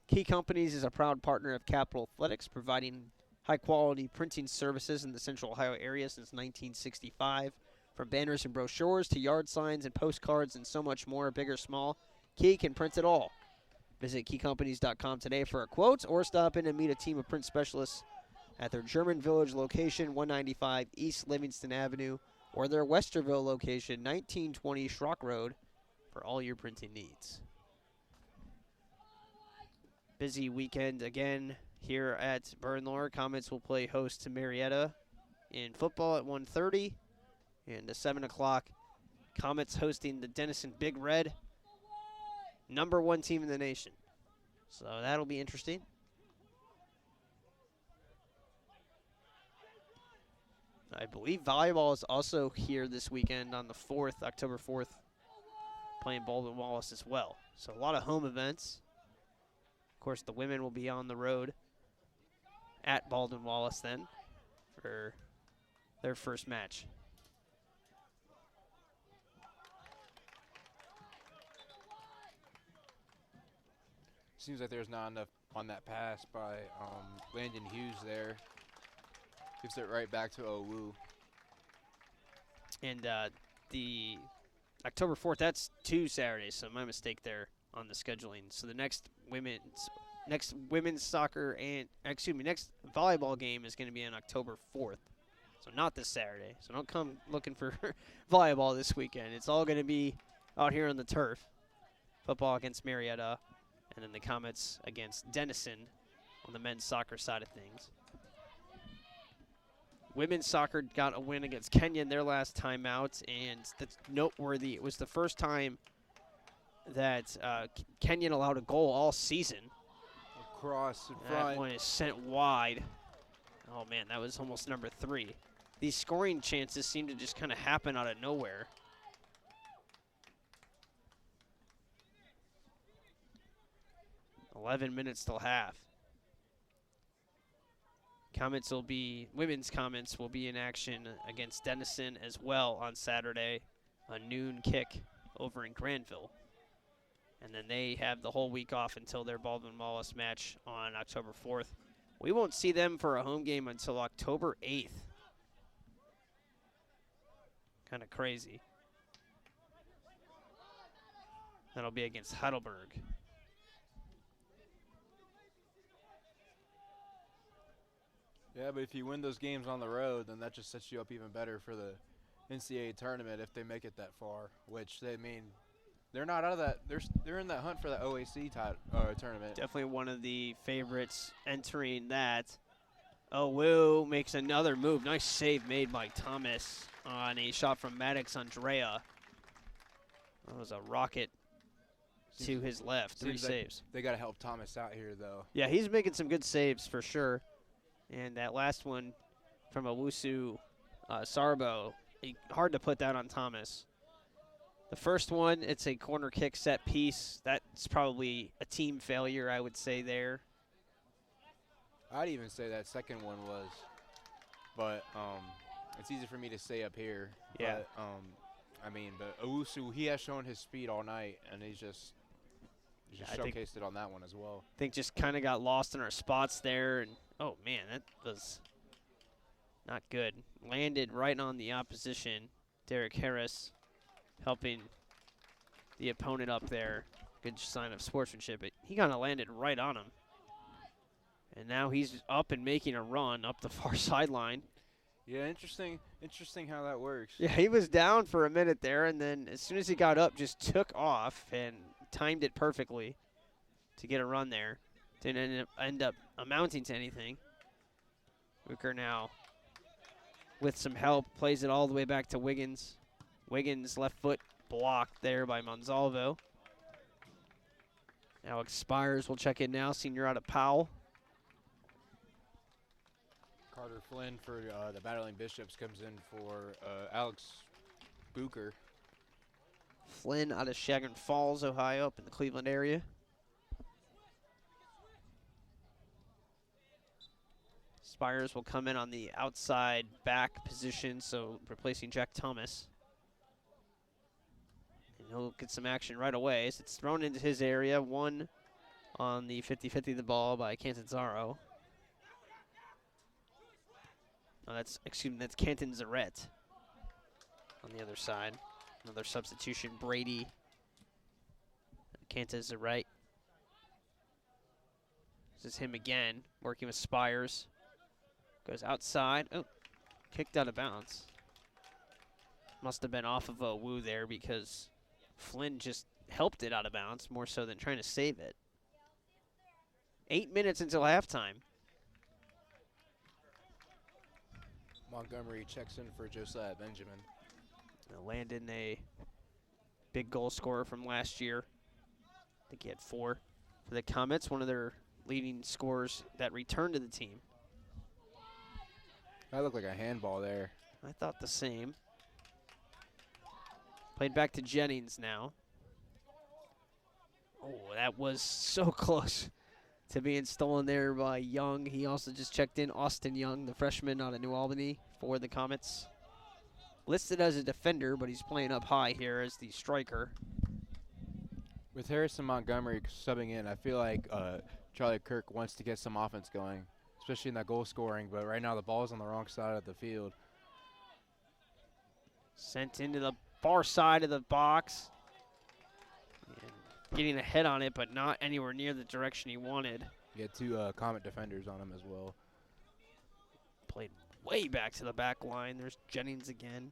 Key Companies is a proud partner of Capital Athletics, providing high-quality printing services in the Central Ohio area since 1965. From banners and brochures to yard signs and postcards and so much more, big or small, Key can print it all. Visit keycompanies.com today for a quote or stop in and meet a team of print specialists at their German Village location, 195 East Livingston Avenue, or their Westerville location, 1920 Schrock Road, for all your printing needs. Busy weekend again here at Bernlohr. Comets will play host to Marietta in football at 1:30. And at 7 o'clock, Comets hosting the Denison Big Red, #1 team in the nation. So that'll be interesting. I believe volleyball is also here this weekend on the 4th, October 4th, playing Baldwin Wallace as well. So a lot of home events. Of course, the women will be on the road at Baldwin Wallace then for their first match. Seems like there's not enough on that pass by Landon Hughes there. Gives it right back to Owu. And the October 4th, that's 2 Saturdays, so my mistake there on the scheduling. So the next women's soccer and, next volleyball game is going to be on October 4th. So not this Saturday. So don't come looking for volleyball this weekend. It's all going to be out here on the turf. Football against Marietta, and then the Comets against Denison on the men's soccer side of things. Women's soccer got a win against Kenyon their last time out, and that's noteworthy. It was the first time that Kenyon allowed a goal all season. Cross in front. That one is sent wide. Oh, man, that was almost number 3. These scoring chances seem to just kind of happen out of nowhere. .11 till half. Women's Comets will be in action against Denison as well on Saturday, a noon kick over in Granville. And then they have the whole week off until their Baldwin Wallace match on October 4th. We won't see them for a home game until October 8th. Kind of crazy. That'll be against Heidelberg. Yeah, but if you win those games on the road, then that just sets you up even better for the NCAA tournament if they make it that far, which they mean they're not out of that. They're in that hunt for the OAC tournament. Definitely one of the favorites entering that. Owu makes another move. Nice save made by Thomas on a shot from Maddox Andrea. That was a rocket to his left. 3 saves. They got to help Thomas out here, though. Yeah, he's making some good saves for sure. And that last one from Owusu Sarbo, hard to put that on Thomas. The first one, it's a corner kick set piece. That's probably a team failure, I would say there. I'd even say that second one was, but it's easy for me to say up here. Yeah. But, but Owusu, he has shown his speed all night, and he's just I think showcased it on that one as well. I think just kind of got lost in our spots there. And, oh, man, that was not good. Landed right on the opposition. Derek Harris helping the opponent up there. Good sign of sportsmanship. But he kind of landed right on him. And now he's up and making a run up the far sideline. Yeah, interesting how that works. Yeah, he was down for a minute there, and then as soon as he got up, just took off and timed it perfectly to get a run there. Didn't end up amounting to anything. Hooker now, with some help, plays it all the way back to Wiggins. Wiggins' left foot blocked there by Monsalvo. Now Spires will check in now, senior out of Powell. Carter Flynn for the Battling Bishops comes in for Alex Bucher. Flynn out of Chagrin Falls, Ohio, up in the Cleveland area. Spires will come in on the outside back position, so replacing Jack Thomas. And he'll get some action right away as it's thrown into his area. One on the 50-50 of the ball by Cantanzaro. Oh, that's Canton Zarette on the other side. Another substitution, Brady. Canton Zarette. This is him again, working with Spires. Goes outside. Oh, kicked out of bounds. Must have been off of a woo there because Flynn just helped it out of bounds more so than trying to save it. 8 minutes until halftime. Montgomery checks in for Josiah Benjamin. Landon, a big goal scorer from last year. I think he had 4 for the Comets, one of their leading scorers that returned to the team. That looked like a handball there. I thought the same. Played back to Jennings now. Oh, that was so close to being stolen there by Young. He also just checked in Austin Young, the freshman out of New Albany for the Comets. Listed as a defender, but he's playing up high here as the striker. With Harrison Montgomery subbing in, I feel like Charlie Kirk wants to get some offense going, especially in that goal scoring, but right now the ball's on the wrong side of the field. Sent into the far side of the box. And getting a head on it, but not anywhere near the direction he wanted. He had 2 Comet defenders on him as well. Played way back to the back line. There's Jennings again.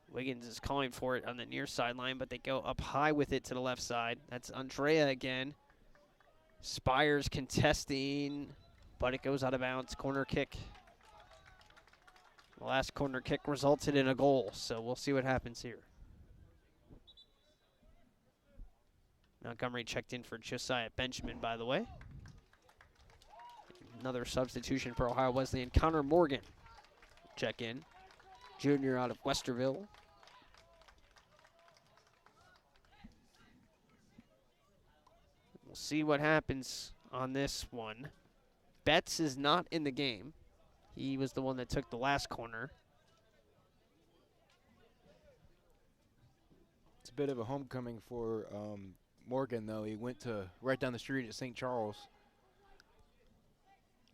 Wiggins is calling for it on the near sideline, but they go up high with it to the left side. That's Andrea again. Spires contesting, but it goes out of bounds. Corner kick. The last corner kick resulted in a goal, so we'll see what happens here. Montgomery checked in for Josiah Benjamin, by the way. Another substitution for Ohio Wesleyan. Connor Morgan check in. Junior out of Westerville. We'll see what happens on this one. Betts is not in the game. He was the one that took the last corner. It's a bit of a homecoming for Morgan, though. He went to right down the street at St. Charles.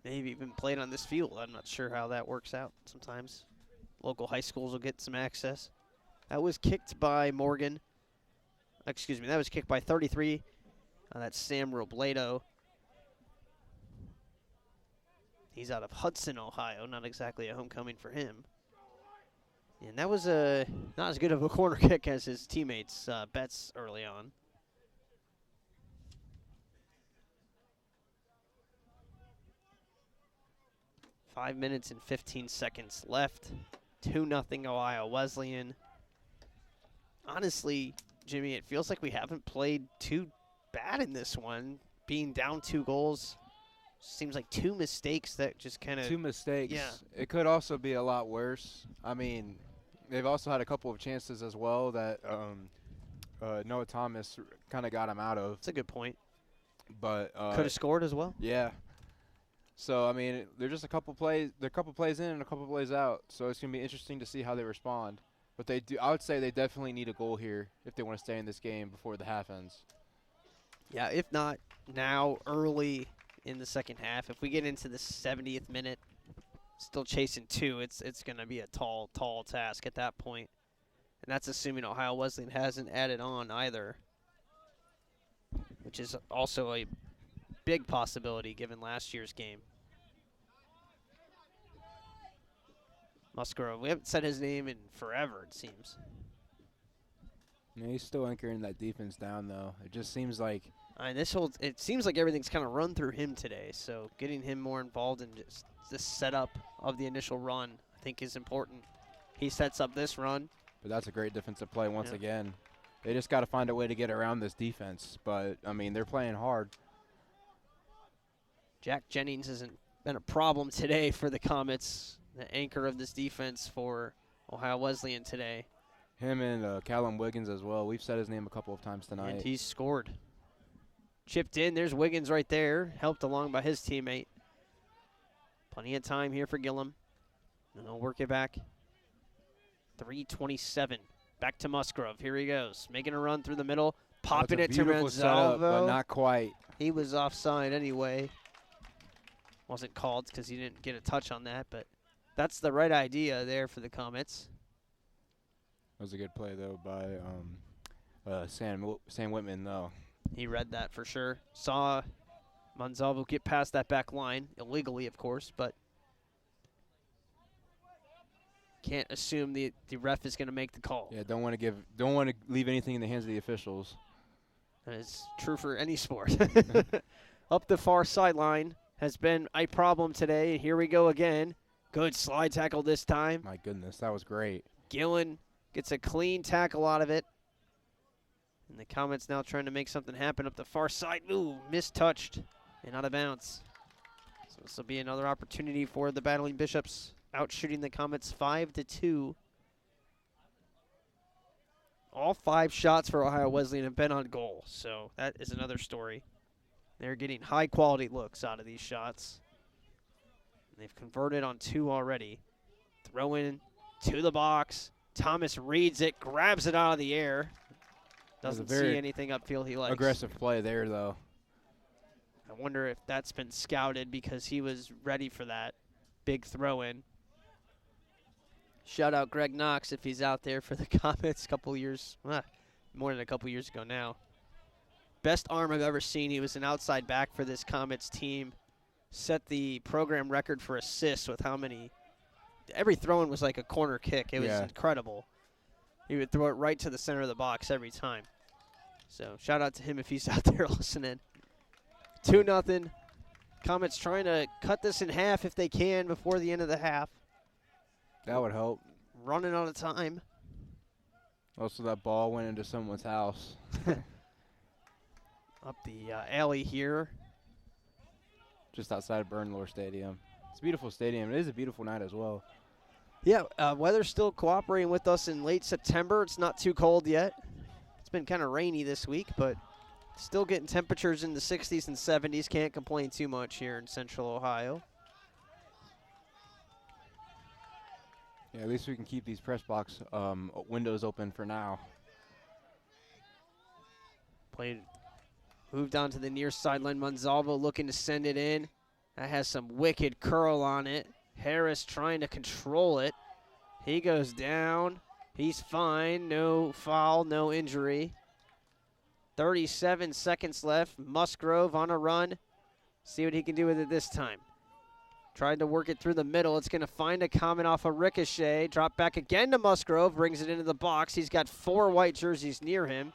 Maybe even played on this field. I'm not sure how that works out sometimes. Local high schools will get some access. That was kicked by Morgan. Excuse me, that was kicked by 33. That's Sam Robledo. He's out of Hudson, Ohio. Not exactly a homecoming for him. And that was not as good of a corner kick as his teammates, Betts, early on. Five minutes and 15 seconds left. 2-0 Ohio Wesleyan. Honestly, Jimmy, it feels like we haven't played too bad in this one. Being down 2 goals. Seems like 2 mistakes that just kind of... 2 mistakes. Yeah. It could also be a lot worse. I mean, they've also had a couple of chances as well that Noah Thomas kind of got him out of. That's a good point. But could have scored as well. Yeah. So, I mean, they're just a couple plays in and a couple plays out. So it's going to be interesting to see how they respond. But I would say they definitely need a goal here if they want to stay in this game before the half ends. Yeah, if not now, early in the second half. If we get into the 70th minute, still chasing 2, it's going to be a tall task at that point. And that's assuming Ohio Wesleyan hasn't added on either, which is also a big possibility given last year's game. Musgrove, we haven't said his name in forever, it seems. Yeah, he's still anchoring that defense down, though. It just seems like it seems like everything's kind of run through him today, so getting him more involved in just the setup of the initial run, I think, is important. He sets up this run. But that's a great defensive play once again. They just got to find a way to get around this defense. But, I mean, they're playing hard. Jack Jennings hasn't been a problem today for the Comets, the anchor of this defense for Ohio Wesleyan today. Him and Callum Wiggins as well. We've said his name a couple of times tonight. And he's scored. Chipped in. There's Wiggins right there. Helped along by his teammate. Plenty of time here for Gillum. And they'll work it back. 3:27. Back to Musgrove. Here he goes. Making a run through the middle. Popping it to Ronzalvo. But not quite. He was offside anyway. Wasn't called because he didn't get a touch on that, but that's the right idea there for the Comets. That was a good play, though, by Sam Whitman, though. He read that for sure. Saw Monsalvo get past that back line, illegally, of course, but can't assume the ref is going to make the call. Yeah, don't want to leave anything in the hands of the officials. That is true for any sport. Up the far sideline has been a problem today. Here we go again. Good slide tackle this time. My goodness, that was great. Gillen gets a clean tackle out of it. And the Comets now trying to make something happen up the far side. Ooh, mistouched and out of bounds. So this will be another opportunity for the Battling Bishops, out shooting the Comets 5-2. All 5 shots for Ohio Wesleyan have been on goal, so that is another story. They're getting high-quality looks out of these shots. And they've converted on 2 already. Throw in to the box. Thomas reads it, grabs it out of the air. Doesn't see anything upfield he likes. Aggressive play there, though. I wonder if that's been scouted because he was ready for that big throw-in. Shout out Greg Knox if he's out there for the Comets more than a couple years ago now. Best arm I've ever seen. He was an outside back for this Comets team. Set the program record for assists with how many. Every throw-in was like a corner kick. It was incredible. He would throw it right to the center of the box every time. So shout out to him if he's out there listening. 2-0. Comets trying to cut this in half if they can before the end of the half. That would help. Running out of time. Also, that ball went into someone's house. Up the alley here. Just outside of Bernlohr Stadium. It's a beautiful stadium. It is a beautiful night as well. Yeah, weather's still cooperating with us in late September. It's not too cold yet. It's been kind of rainy this week, but still getting temperatures in the 60s and 70s. Can't complain too much here in Central Ohio. Yeah, at least we can keep these press box windows open for now. Moved on to the near sideline. Monsalvo looking to send it in. That has some wicked curl on it. Harris trying to control it. He goes down. He's fine. No foul, no injury. 37 seconds left. Musgrove on a run. See what he can do with it this time. Tried to work it through the middle. It's going to find a Comet off a ricochet. Drop back again to Musgrove. Brings it into the box. He's got 4 white jerseys near him.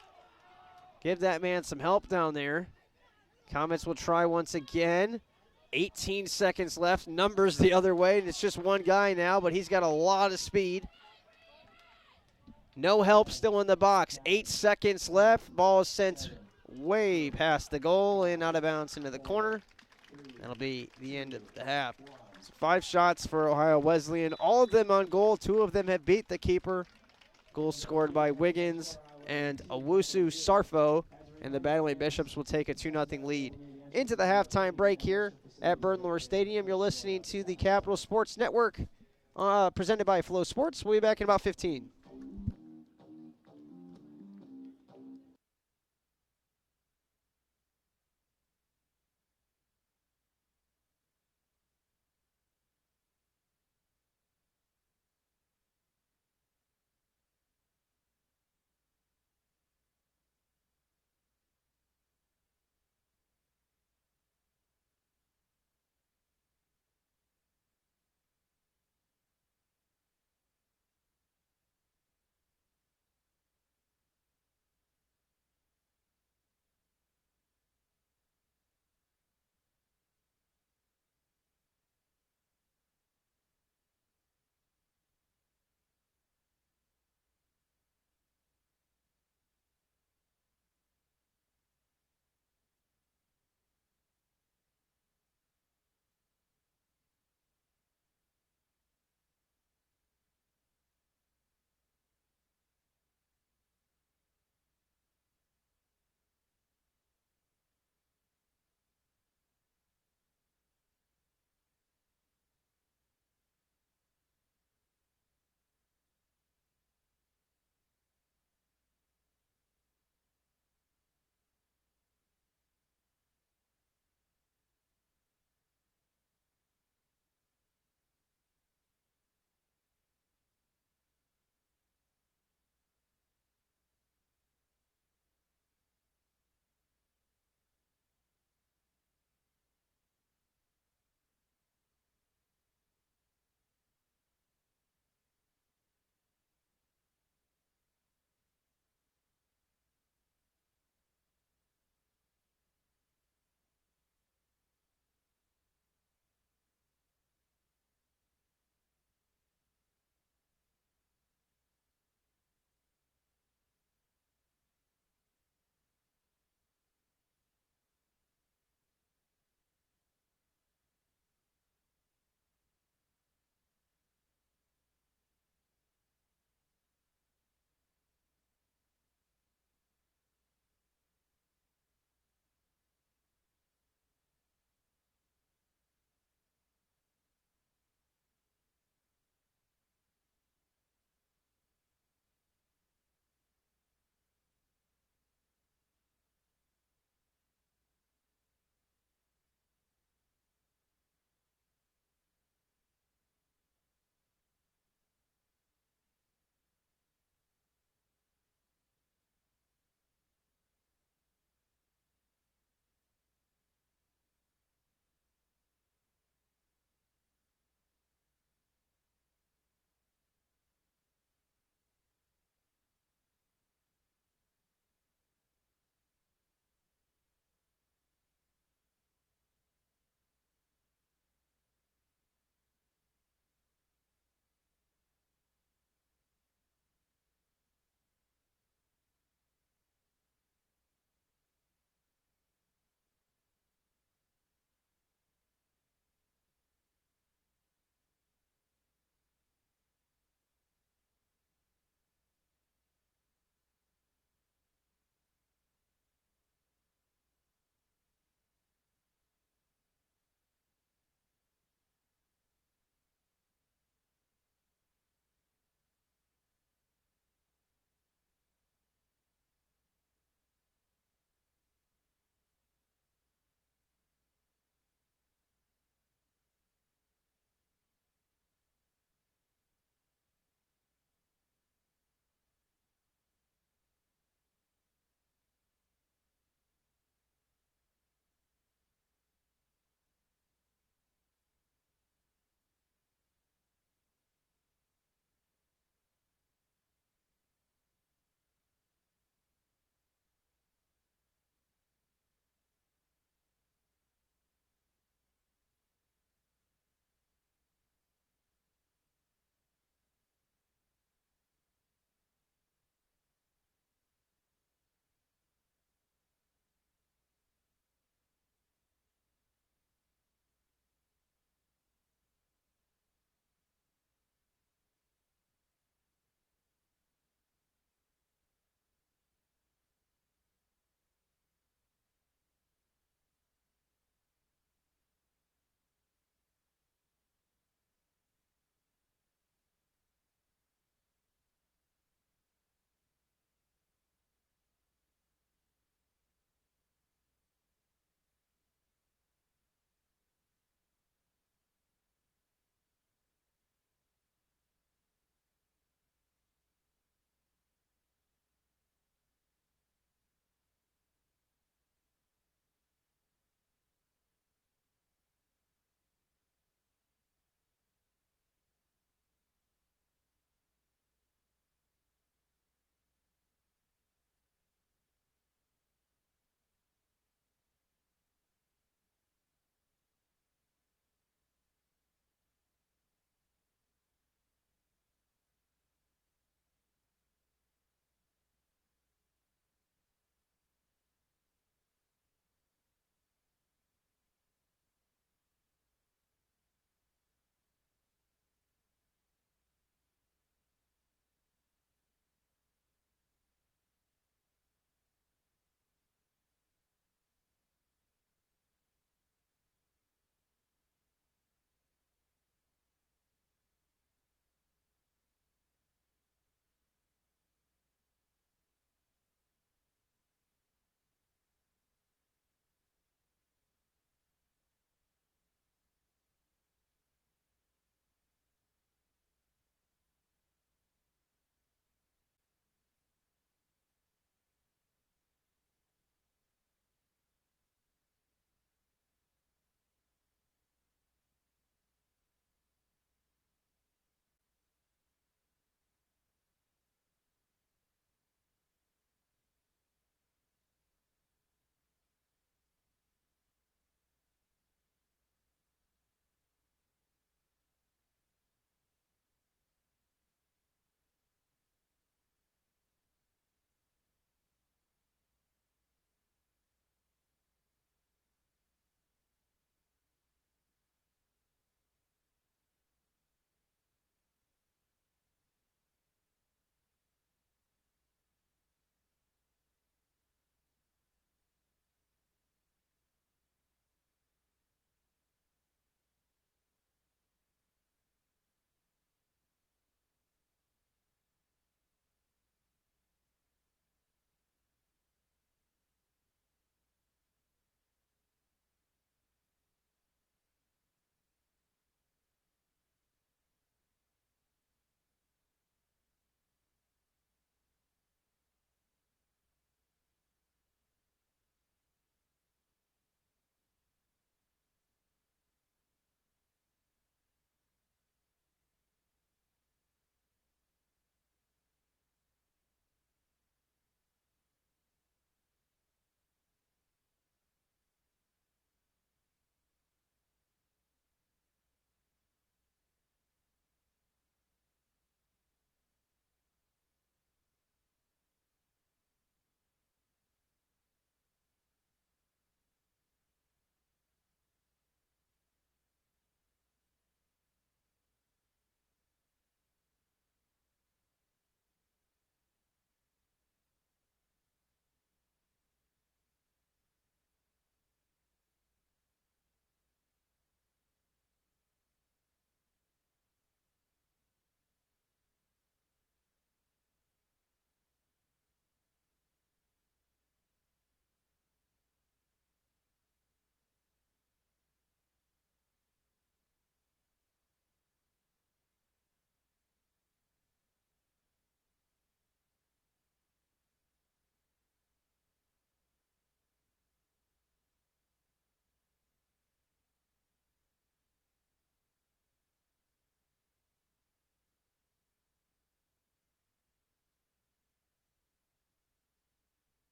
Give that man some help down there. Comets will try once again. 18 seconds left. Numbers the other way. It's just one guy now, but he's got a lot of speed. No help still in the box. 8 seconds left. Ball is sent way past the goal and out of bounds into the corner. That'll be the end of the half. So 5 shots for Ohio Wesleyan. All of them on goal. 2 of them have beat the keeper. Goals scored by Wiggins and Owusu Sarfo. And the Battling Bishops will take a 2-0 lead. Into the halftime break here. at Bernlohr Stadium. You're listening to the Capital Sports Network, presented by Flow Sports. We'll be back in about 15.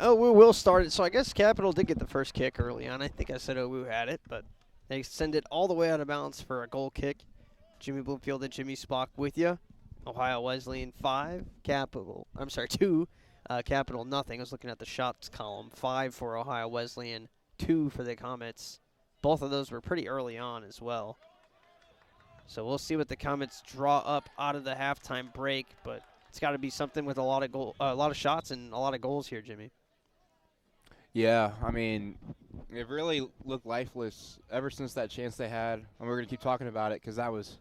OWU will start it. So I guess Capital did get the first kick early on. I think I said OWU had it, but they send it all the way out of bounds for a goal kick. Jimmy Bloomfield and Jimmy Spock with you. Ohio Wesleyan 5, Capital. I'm sorry, 2. Capital nothing. I was looking at the shots column. 5 for Ohio Wesleyan, 2 for the Comets. Both of those were pretty early on as well. So we'll see what the Comets draw up out of the halftime break, but it's got to be something with a lot of shots and a lot of goals here, Jimmy. Yeah, I mean, it really looked lifeless ever since that chance they had, and we're gonna keep talking about it because that was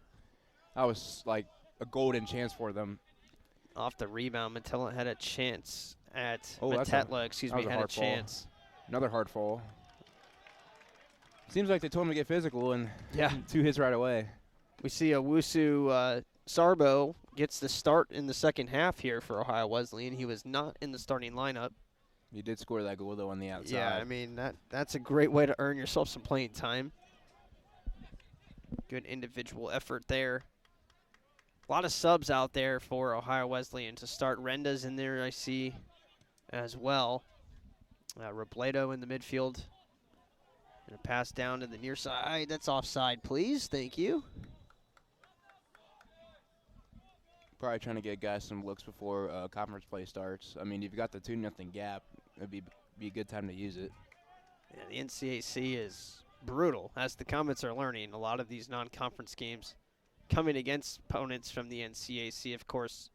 like a golden chance for them. Off the rebound, Matilla had a chance at Metetla, had a chance. Another hard fall. Seems like they told him to get physical, and yeah, 2 hits right away. We see Owusu Sarbo gets the start in the second half here for Ohio Wesleyan. He was not in the starting lineup. He did score that goal, though, on the outside. Yeah, I mean, that's a great way to earn yourself some playing time. Good individual effort there. A lot of subs out there for Ohio Wesleyan to start. Renda's in there, I see, as well. Robledo in the midfield. Going to pass down to the near side. That's offside, please. Thank you. Probably trying to get guys some looks before conference play starts. I mean, if you got the 2-0 gap, it'd be a good time to use it. Yeah, the NCAC is brutal, as the Comets are learning. A lot of these non-conference games coming against opponents from the NCAC. Of course,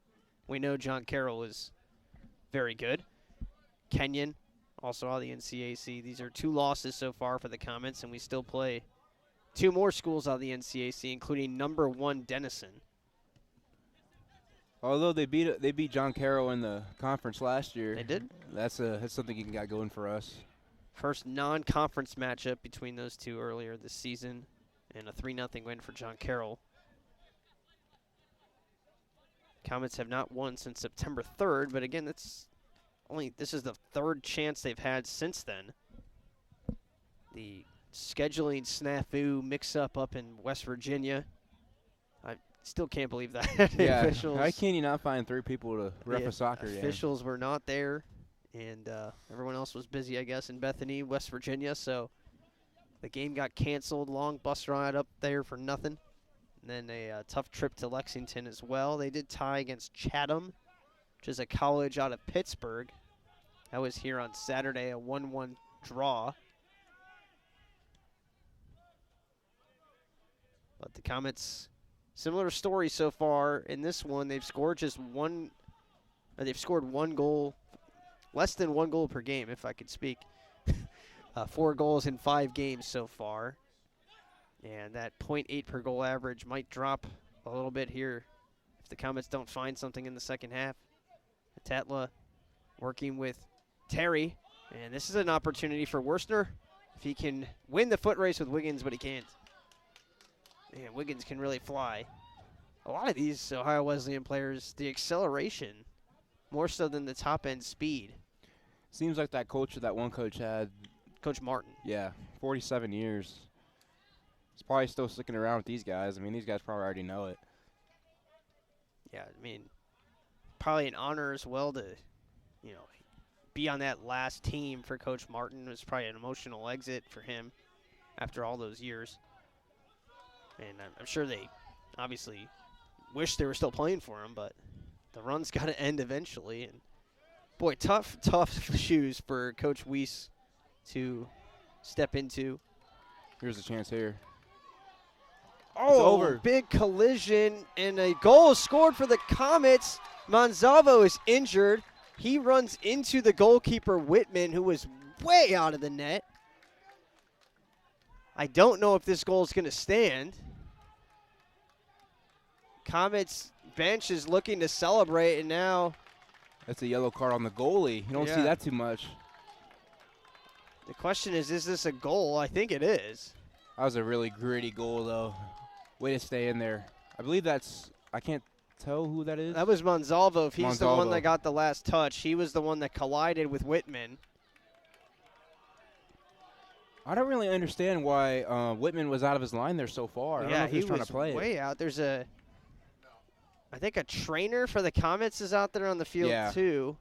we know John Carroll is very good. Kenyon, also out of the NCAC. These are 2 losses so far for the Comets, and we still play 2 more schools out of the NCAC, including number 1 Denison. Although they beat John Carroll in the conference last year. They did. That's something you can got going for us. First non-conference matchup between those 2 earlier this season, and a 3-0 win for John Carroll. Comets have not won since September 3rd, but again, this is the 3rd chance they've had since then. The scheduling snafu mix-up up in West Virginia. I still can't believe that. Yeah, officials, how can you not find 3 people to ref a soccer game? Officials were not there, and everyone else was busy, I guess, in Bethany, West Virginia, so the game got canceled. Long bus ride up there for nothing. And then a tough trip to Lexington as well. They did tie against Chatham, which is a college out of Pittsburgh. That was here on Saturday, a 1-1 draw. But the Comets, similar story so far in this one. They've scored they've scored 1 goal, less than 1 goal per game, if I could speak. 4 goals in 5 games so far. And that .8 per goal average might drop a little bit here if the Comets don't find something in the second half. Tetla working with Terry. And this is an opportunity for Worstner if he can win the foot race with Wiggins, but he can't. Man, Wiggins can really fly. A lot of these Ohio Wesleyan players, the acceleration, more so than the top-end speed. Seems like that culture that one coach had. Coach Martin. Yeah, 47 years. He's probably still sticking around with these guys. I mean, these guys probably already know it. Yeah, I mean, probably an honor as well to, be on that last team for Coach Martin. It was probably an emotional exit for him after all those years. And I'm sure they obviously wish they were still playing for him, but the run's got to end eventually. And boy, tough shoes for Coach Weiss to step into. Here's a chance here. Oh, over. Big collision, and a goal scored for the Comets. Monzalvo is injured. He runs into the goalkeeper, Whitman, who was way out of the net. I don't know if this goal is going to stand. Comets bench is looking to celebrate, and now that's a yellow card on the goalie. You don't see that too much. The question is this a goal? I think it is. That was a really gritty goal, though. Way to stay in there. I believe I can't tell who that is. That was Monzalvo. If he's the one that got the last touch, he was the one that collided with Whitman. I don't really understand why Whitman was out of his line there so far. I don't know if he was trying to play way out. There's I think a trainer for the Comets is out there on the field too.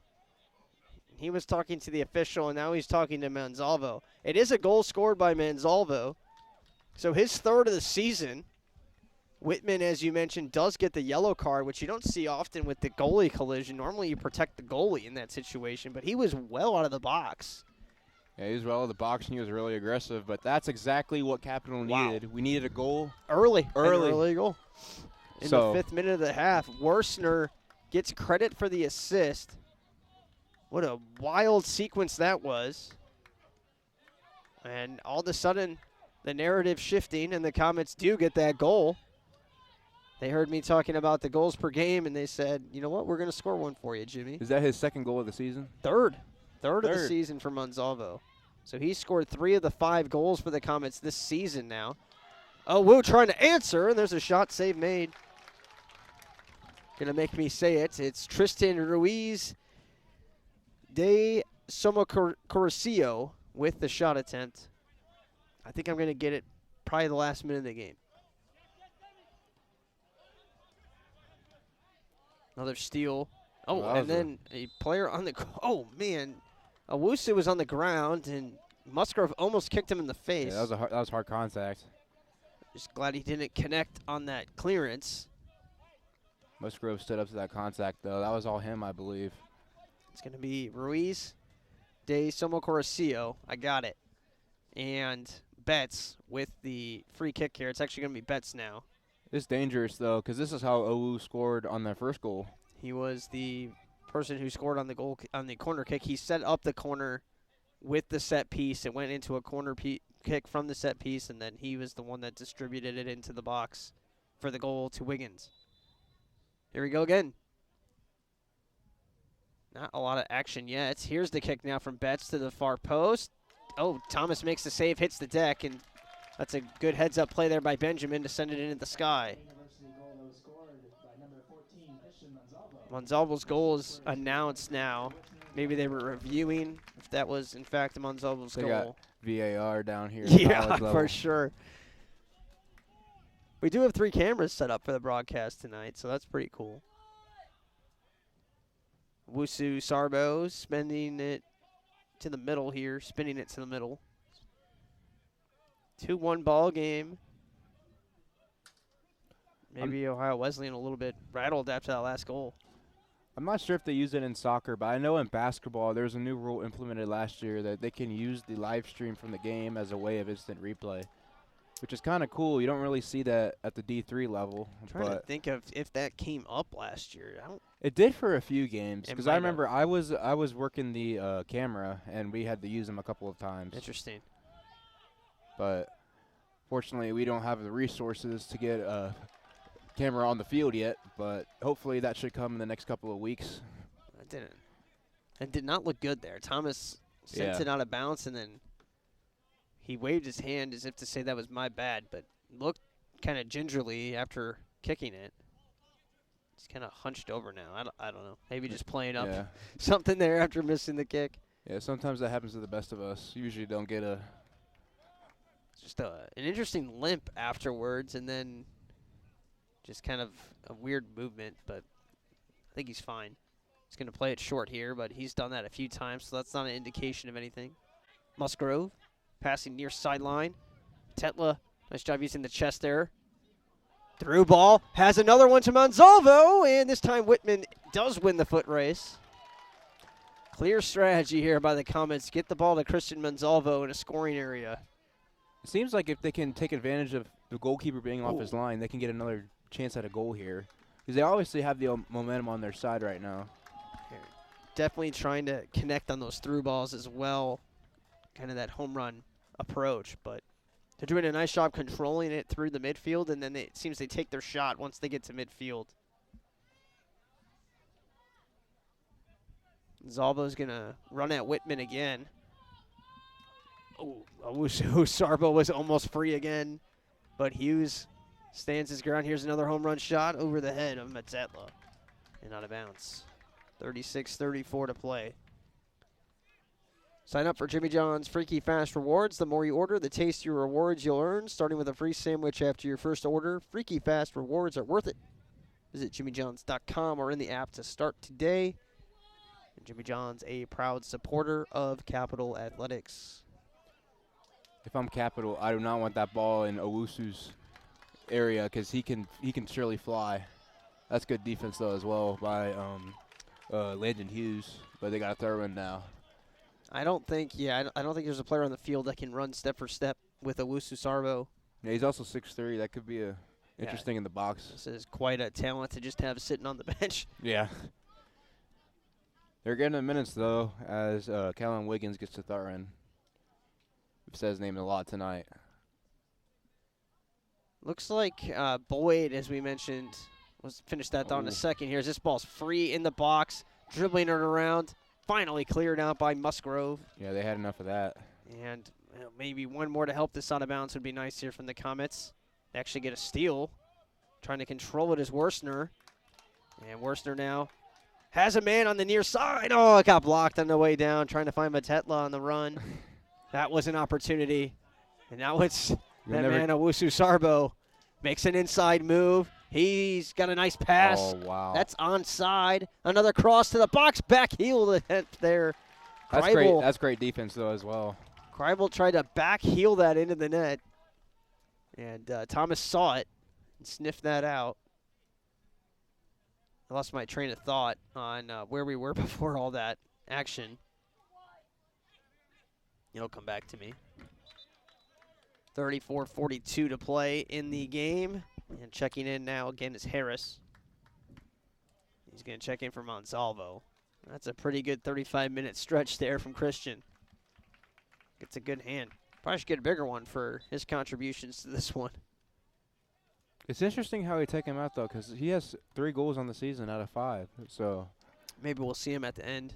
He was talking to the official, and now he's talking to Manzalvo. It is a goal scored by Manzalvo. So his third of the season. Whitman, as you mentioned, does get the yellow card, which you don't see often with the goalie collision. Normally you protect the goalie in that situation, but he was well out of the box. Yeah, he was well out of the box, and he was really aggressive, but that's exactly what Capital needed. We needed a goal. Early goal. In So the 5th minute of the half, Worsner gets credit for the assist. What a wild sequence that was. And all of a sudden, the narrative shifting, and the Comets do get that goal. They heard me talking about the goals per game, and they said, you know what, we're going to score one for you, Jimmy. Is that his second goal of the season? Third of the season for Monsalvo. So he scored 3 of the 5 goals for the Comets this season now. Oh, Wu trying to answer, and there's a shot save made. Going to make me say it. It's Tristan Ruiz de Somocorcio with the shot attempt. I think I'm going to get it probably the last minute of the game. Another steal. Oh, and then a player on the – oh, man. Owusu was on the ground, and Musgrove almost kicked him in the face. Yeah, that was hard contact. Just glad he didn't connect on that clearance. Musgrove stood up to that contact, though. That was all him, I believe. It's going to be Ruiz de Somocorcio. I got it. And Betts with the free kick here. It's actually going to be Betts now. It's dangerous, though, because this is how Owu scored on their first goal. He was the person who scored on the goal on the corner kick. He set up the corner with the set piece. It went into a corner kick from the set piece, and then he was the one that distributed it into the box for the goal to Wiggins. Here we go again. Not a lot of action yet. Here's the kick now from Betts to the far post. Oh, Thomas makes the save, hits the deck, and that's a good heads-up play there by Benjamin to send it into the sky. Monsalvo's goal is announced now. Maybe they were reviewing if that was, in fact, Monsalvo's goal. Got VAR down here. Yeah, for sure. We do have 3 cameras set up for the broadcast tonight, so that's pretty cool. Wusu Sarbo spinning it to the middle here, spinning it to the middle. 2-1 ball game. Maybe Ohio Wesleyan a little bit rattled after that last goal. I'm not sure if they use it in soccer, but I know in basketball there's a new rule implemented last year that they can use the live stream from the game as a way of instant replay, which is kind of cool. You don't really see that at the D3 level. I'm trying to think of if that came up last year. It did for a few games, because I remember I was working the camera, and we had to use them a couple of times. Interesting. But fortunately, we don't have the resources to get a camera on the field yet, but hopefully that should come in the next couple of weeks. It didn't. It did not look good there. Thomas sent it out of bounds, and then he waved his hand as if to say that was my bad, but looked kind of gingerly after kicking it. He's kind of hunched over now. I don't know. Maybe just playing up something there after missing the kick. Yeah, sometimes that happens to the best of us. Usually don't get a... Just an interesting limp afterwards, and then just kind of a weird movement, but I think he's fine. He's going to play it short here, but he's done that a few times, so that's not an indication of anything. Musgrove passing near sideline. Tetla, nice job using the chest there. Through ball, has another one to Monsalvo, and this time Whitman does win the foot race. Clear strategy here by the Comets. Get the ball to Christian Monsalvo in a scoring area. It seems like if they can take advantage of the goalkeeper being off his line, they can get another chance at a goal here, because they obviously have the momentum on their side right now. Definitely trying to connect on those through balls as well, kind of that home run approach, but they're doing a nice job controlling it through the midfield, and then it seems they take their shot once they get to midfield. Zalbo's going to run at Whitman again. Oh, Sarbo was almost free again, but Hughes stands his ground. Here's another home run shot over the head of Metzetla and out of bounds. 36-34 to play. Sign up for Jimmy John's Freaky Fast Rewards. The more you order, the tastier rewards you'll earn, starting with a free sandwich after your first order. Freaky Fast Rewards are worth it. Visit jimmyjohns.com or in the app to start today. And Jimmy John's a proud supporter of Capital Athletics. If I'm Capital, I do not want that ball in Owusu's area because he can surely fly. That's good defense though as well by Landon Hughes, but they got a throw in now. I don't think there's a player on the field that can run step for step with Owusu Sarbo. Yeah, he's also 6'3". That could be interesting in the box. This is quite a talent to just have sitting on the bench. Yeah. They're getting the minutes though as Kellen Wiggins gets to throw in. We've said his name a lot tonight. Looks like Boyd, as we mentioned, let's finish that thought in a second here. As this ball's free in the box, dribbling it around, finally cleared out by Musgrove. Yeah, they had enough of that. And maybe one more to help this out of bounds would be nice here from the Comets. They actually get a steal. Trying to control it is Worstner. And Worstner now has a man on the near side. Oh, it got blocked on the way down, trying to find Matetla on the run. That was an opportunity. And now it's that man, Owusu Sarbo, makes an inside move. He's got a nice pass. Oh, wow. That's onside. Another cross to the box. Back heel there. That's great defense, though, as well. Kreibel tried to back heel that into the net. And Thomas saw it and sniffed that out. I lost my train of thought on where we were before all that action. It'll come back to me. 34:42 to play in the game. And checking in now again is Harris. He's going to check in for Monsalvo. That's a pretty good 35-minute stretch there from Christian. Gets a good hand. Probably should get a bigger one for his contributions to this one. It's interesting how they take him out, though, because he has 3 goals on the season out of 5. So maybe we'll see him at the end.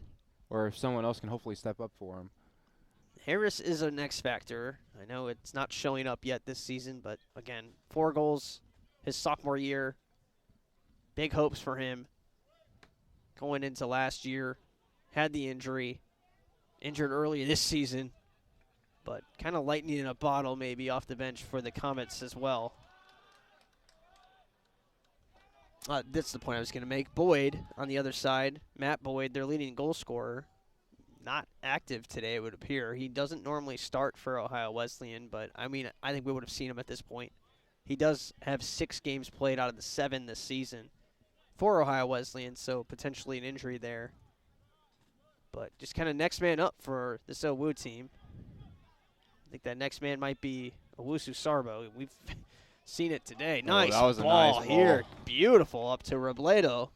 Or if someone else can hopefully step up for him. Harris is an X factor. I know it's not showing up yet this season, but again, 4 goals his sophomore year. Big hopes for him going into last year. Had the injury. Injured early this season, but kind of lightning in a bottle maybe off the bench for the Comets as well. That's the point I was going to make. Boyd on the other side, Matt Boyd, their leading goal scorer, not active today, it would appear. He doesn't normally start for Ohio Wesleyan, but I mean, I think we would have seen him at this point. He does have 6 games played out of the 7 this season for Ohio Wesleyan, so potentially an injury there. But just kind of next man up for this OWU team. I think that next man might be Owusu Sarbo. We've seen it today. Nice that was ball a nice here. ball. Beautiful up to Robledo.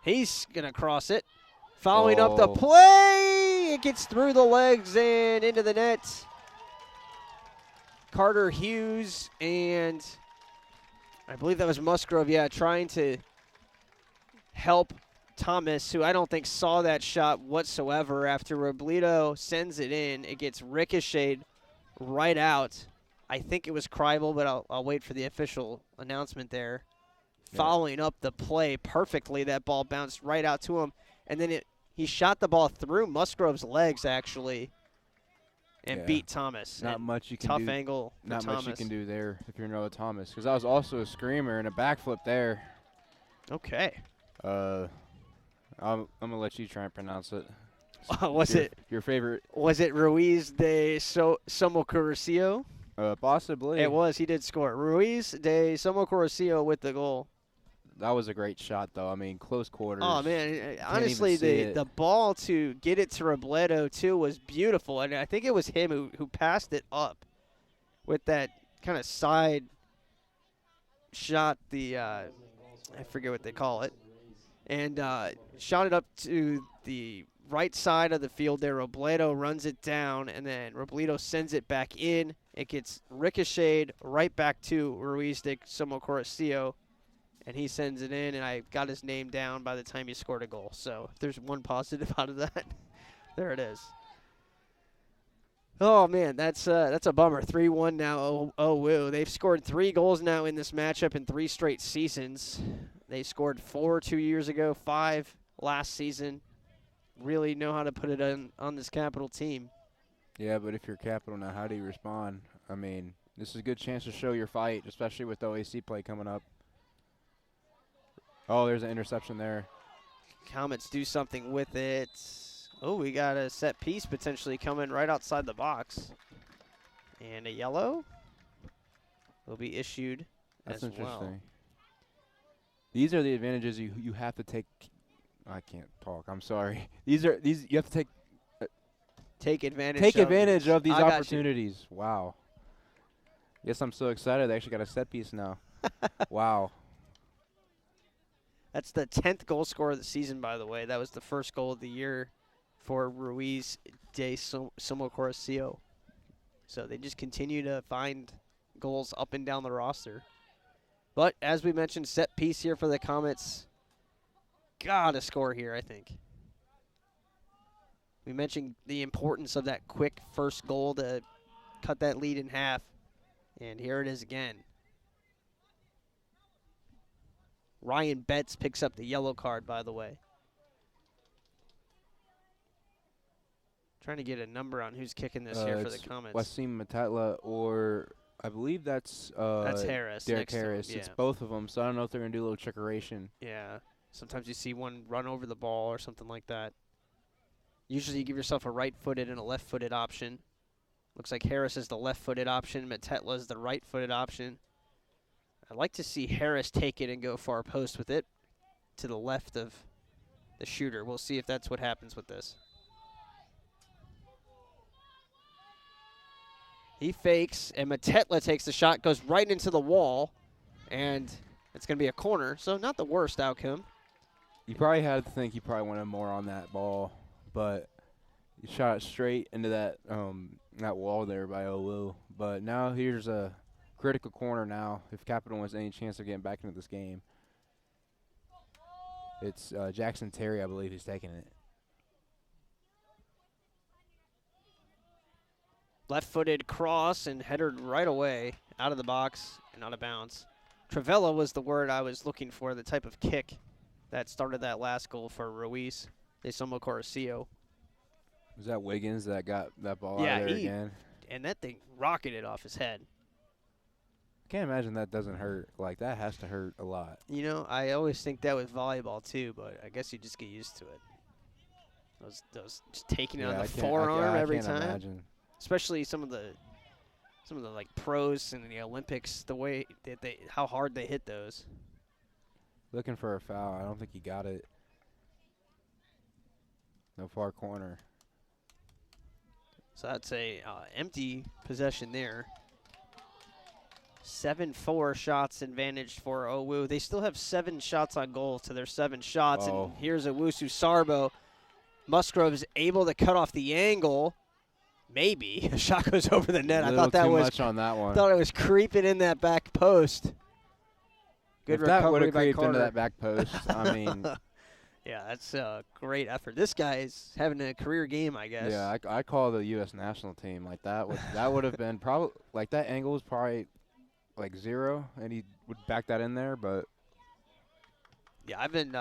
He's going to cross it. Following up the play. It gets through the legs and into the net. Carter Hughes and I believe that was Musgrove, trying to help Thomas, who I don't think saw that shot whatsoever. After Robledo sends it in, it gets ricocheted right out. I think it was Kreibel, but I'll wait for the official announcement there. Yeah. Following up the play perfectly, that ball bounced right out to him. And then he shot the ball through Musgrove's legs, actually, and beat Thomas. Not much you can do. Tough angle for Not Thomas. much you can do there if you're Noah Thomas, because that was also a screamer and a backflip there. Okay. I'm going to let you try and pronounce it. Was it your favorite? Was it Ruiz de Somocurcio? Possibly. It was. He did score. Ruiz de Somocurcio with the goal. That was a great shot, though. I mean, close quarters. Oh, man. Honestly, the ball to get it to Robledo, too, was beautiful. And I think it was him who passed it up with that kind of side shot, I forget what they call it, and shot it up to the right side of the field there. Robledo runs it down, and then Robledo sends it back in. It gets ricocheted right back to Ruiz de Somocurcio. And he sends it in, and I got his name down by the time he scored a goal. So if there's one positive out of that, there it is. Oh, man, that's a bummer. 3-1 now, OWU. They've scored 3 goals now in this matchup in 3 straight seasons. They scored 4 2 years ago, 5 last season. Really know how to put it on this Capital team. Yeah, but if you're Capital now, how do you respond? I mean, this is a good chance to show your fight, especially with the OAC play coming up. Oh, there's an interception there. Comets do something with it. Oh, we got a set piece potentially coming right outside the box. And a yellow will be issued That's as interesting. well. These are the advantages you have to take. I can't talk. I'm sorry. These you have to Take advantage of these I got you. opportunities. Wow. Guess I'm so excited. They actually got a set piece now. Wow. That's the 10th goal scorer of the season, by the way. That was the first goal of the year for Ruiz de Somocorocio. So they just continue to find goals up and down the roster. But as we mentioned, set piece here for the Comets. Gotta score here, I think. We mentioned the importance of that quick first goal to cut that lead in half. And here it is again. Ryan Betts picks up the yellow card, by the way. Trying to get a number on who's kicking this here for the Comets. Wasim Matatla, or I believe that's Harris. Derek next to him, Harris. yeah. It's both of them, so I don't know if they're going to do a little checkeration. Yeah. Sometimes you see one run over the ball or something like that. Usually you give yourself a right-footed and a left-footed option. Looks like Harris is the left-footed option. Matetla is the right-footed option. I'd like to see Harris take it and go far post with it to the left of the shooter. We'll see if that's what happens with this. He fakes, and Matetla takes the shot, goes right into the wall, and it's going to be a corner, so not the worst outcome. You probably had to think he probably wanted more on that ball, but he shot it straight into that that wall there by Owu. But now here's a critical corner now if Capital wants any chance of getting back into this game. It's Jackson Terry, I believe, who's taking it. Left-footed cross and headed right away out of the box and out of bounds. Travella was the word I was looking for, the type of kick that started that last goal for Ruiz de Somocorocio. Was that Wiggins that got that ball Yeah, out of there again? And that thing rocketed off his head. I can't imagine that doesn't hurt. Like, that has to hurt a lot. You know, I always think that with volleyball too, but I guess you just get used to it. Those just taking it on the forearm every time. Imagine. Especially some of the like pros in the Olympics, the way that how hard they hit those. Looking for a foul. I don't think he got it. No far corner. So that's a empty possession there. 7-4 shots advantage for Owu. They still have 7 shots on goal to their 7 shots. Oh. And here's Owusu Sarbo. Musgrove is able to cut off the angle. Maybe. A shot goes over the net. I thought that was much on that one. Thought it was creeping in that back post. Good if that would recovery have by creeped into Carter. that back post, I mean. Yeah, that's a great effort. This guy is having a career game, I guess. Yeah, I call the U.S. national team like that. That would have been probably like that angle was probably like 0, and he would back that in there. But yeah, I've been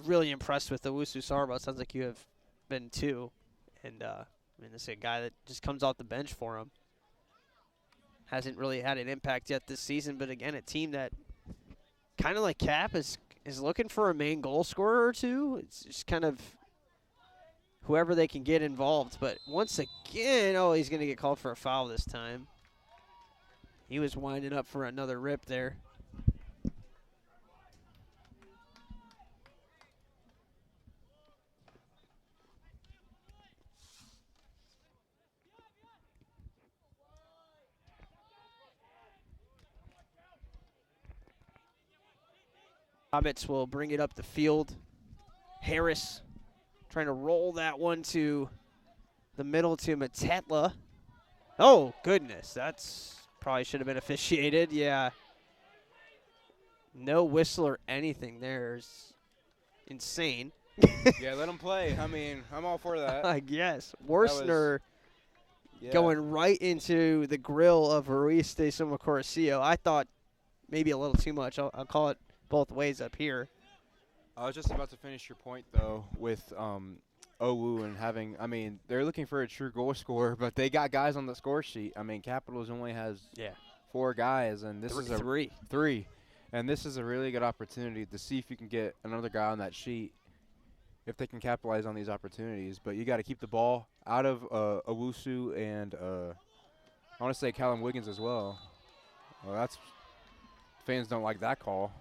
really impressed with the Owusu Sarbo. Sounds like you have been too. And I mean, this is a guy that just comes off the bench for him. Hasn't really had an impact yet this season, but again, a team that kind of like Cap is looking for a main goal scorer or two. It's just kind of whoever they can get involved. But once again, oh, he's going to get called for a foul this time. He was winding up for another rip there. Hobbits will bring it up the field. Harris trying to roll that one to the middle to Matetla. Oh, goodness. That's probably should have been officiated. Yeah. No whistle or anything there. It's insane. yeah, let him play. I mean, I'm all for that. I guess. Worsner Yeah. going right into the grill of Ruiz de Somocorocio. I thought maybe a little too much. I'll call it both ways up here. I was just about to finish your point, though, with Owu and having, I mean, they're looking for a true goal scorer, but they got guys on the score sheet. I mean, Capitals only has 4 guys, and this is a three. 3. And this is a really good opportunity to see if you can get another guy on that sheet if they can capitalize on these opportunities. But you got to keep the ball out of Owusu and I want to say Callum Wiggins as well. Well, that's fans don't like that call.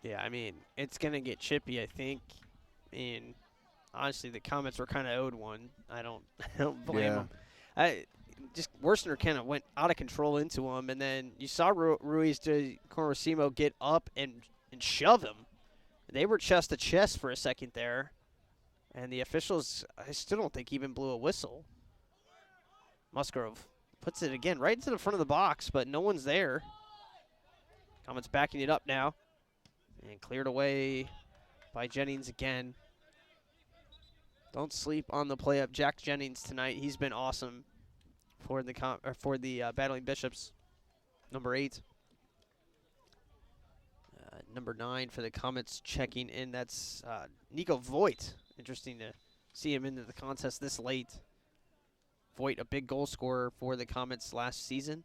Yeah, I mean, it's going to get chippy, I think. And honestly, the Comets were kind of owed one. I don't blame them. Just Worcester kind of went out of control into him, and then you saw Ruiz de Corosimo get up and shove him. They were chest to chest for a second there, and the officials, I still don't think, even blew a whistle. Musgrove puts it again right into the front of the box, but no one's there. Comets backing it up now, and cleared away by Jennings again. Don't sleep on the play up Jack Jennings tonight. He's been awesome for the Battling Bishops. Number 8. Number 9 for the Comets checking in. That's Nico Voigt. Interesting to see him into the contest this late. Voigt, a big goal scorer for the Comets last season.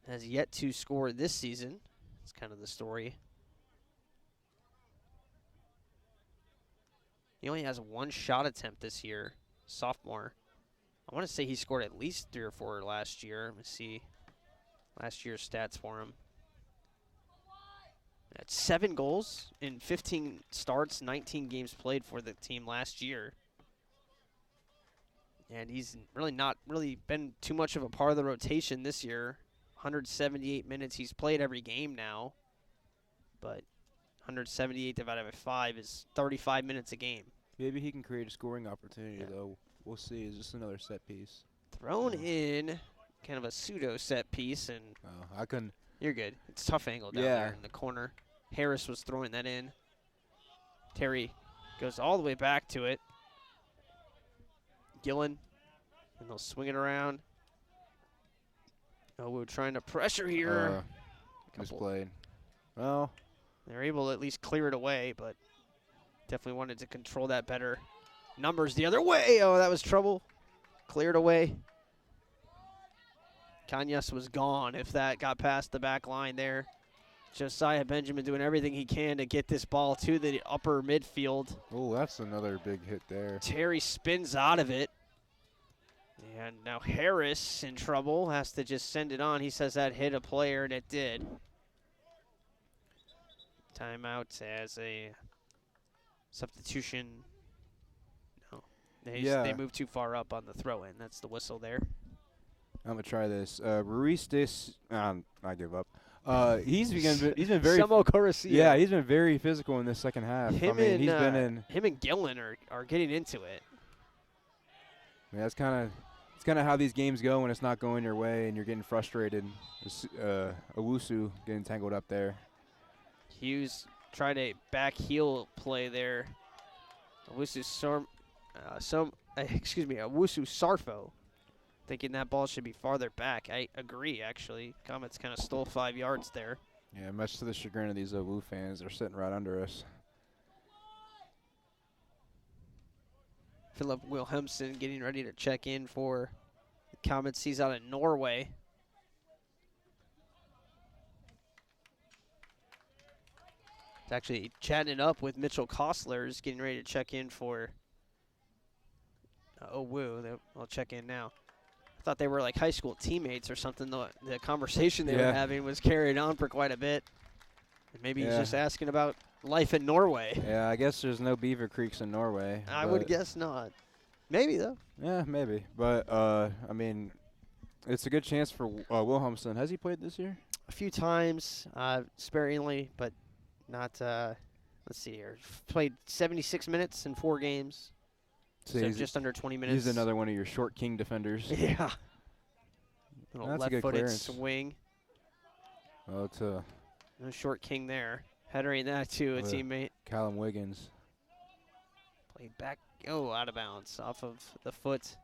Has yet to score this season. That's kind of the story. He only has 1 shot attempt this year, sophomore. I want to say he scored at least 3 or 4 last year. Let me see last year's stats for him. That's 7 goals in 15 starts, 19 games played for the team last year. And he's really not been too much of a part of the rotation this year. 178 minutes. He's played every game now. But 178 divided by 5 is 35 minutes a game. Maybe he can create a scoring opportunity, though. We'll see. It's just another set piece. Thrown in kind of a pseudo set piece. And I couldn't. You're good. It's a tough angle down there in the corner. Harris was throwing that in. Terry goes all the way back to it. Gillen, and they'll swing it around. Oh, we're trying to pressure here. Misplayed. Well, they're able to at least clear it away, but definitely wanted to control that better. Numbers the other way. Oh, that was trouble. Cleared away. Kanyas was gone if that got past the back line there. Josiah Benjamin doing everything he can to get this ball to the upper midfield. Oh, that's another big hit there. Terry spins out of it. And now Harris in trouble, has to just send it on. He says that hit a player, and it did. Timeout as a substitution. No, they moved too far up on the throw-in. That's the whistle there. I'm gonna try this. Ruiz I give up. He's been very. Yeah, he's been very physical in this second half. Him and Gillen are getting into it. Yeah, it's kind of how these games go when it's not going your way and you're getting frustrated. Owusu getting tangled up there. Hughes tried a back heel play there. Owusu Sarfo, thinking that ball should be farther back. I agree, actually. Comets kind of stole 5 yards there. Yeah, much to the chagrin of these Owu fans. They're sitting right under us. Philip Wilhelmsen getting ready to check in for the Comets. He's out in Norway. It's actually chatting it up with Mitchell Kostler's getting ready to check in for Owu. I'll check in now. I thought they were like high school teammates or something. The conversation they were having was carried on for quite a bit. And maybe he's just asking about life in Norway. Yeah, I guess there's no beaver creeks in Norway. I would guess not. Maybe, though. Yeah, maybe. But, I mean, it's a good chance for Wilhelmsen. Has he played this year? A few times, sparingly, but not, let's see here. Played 76 minutes in 4 games. So just under 20 minutes. He's another one of your short king defenders. Yeah. Little left-footed swing. Well, it's a no short king there. Headering that to a teammate. Callum Wiggins. Played back. Oh, out of bounds off of the foot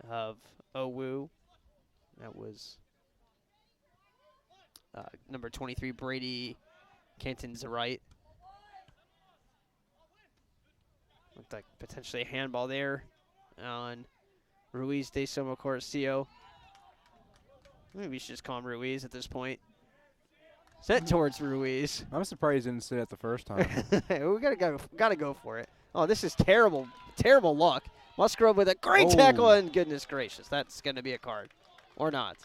of Owu. That was number 23, Brady Canton's right. Looked like potentially a handball there on Ruiz de Somo Corcio. Maybe we should just call him Ruiz at this point. Set towards Ruiz. I'm surprised he didn't sit it the first time. We gotta go for it. Oh, this is terrible, terrible luck. Musgrove with a great tackle, and goodness gracious, that's going to be a card. Or not.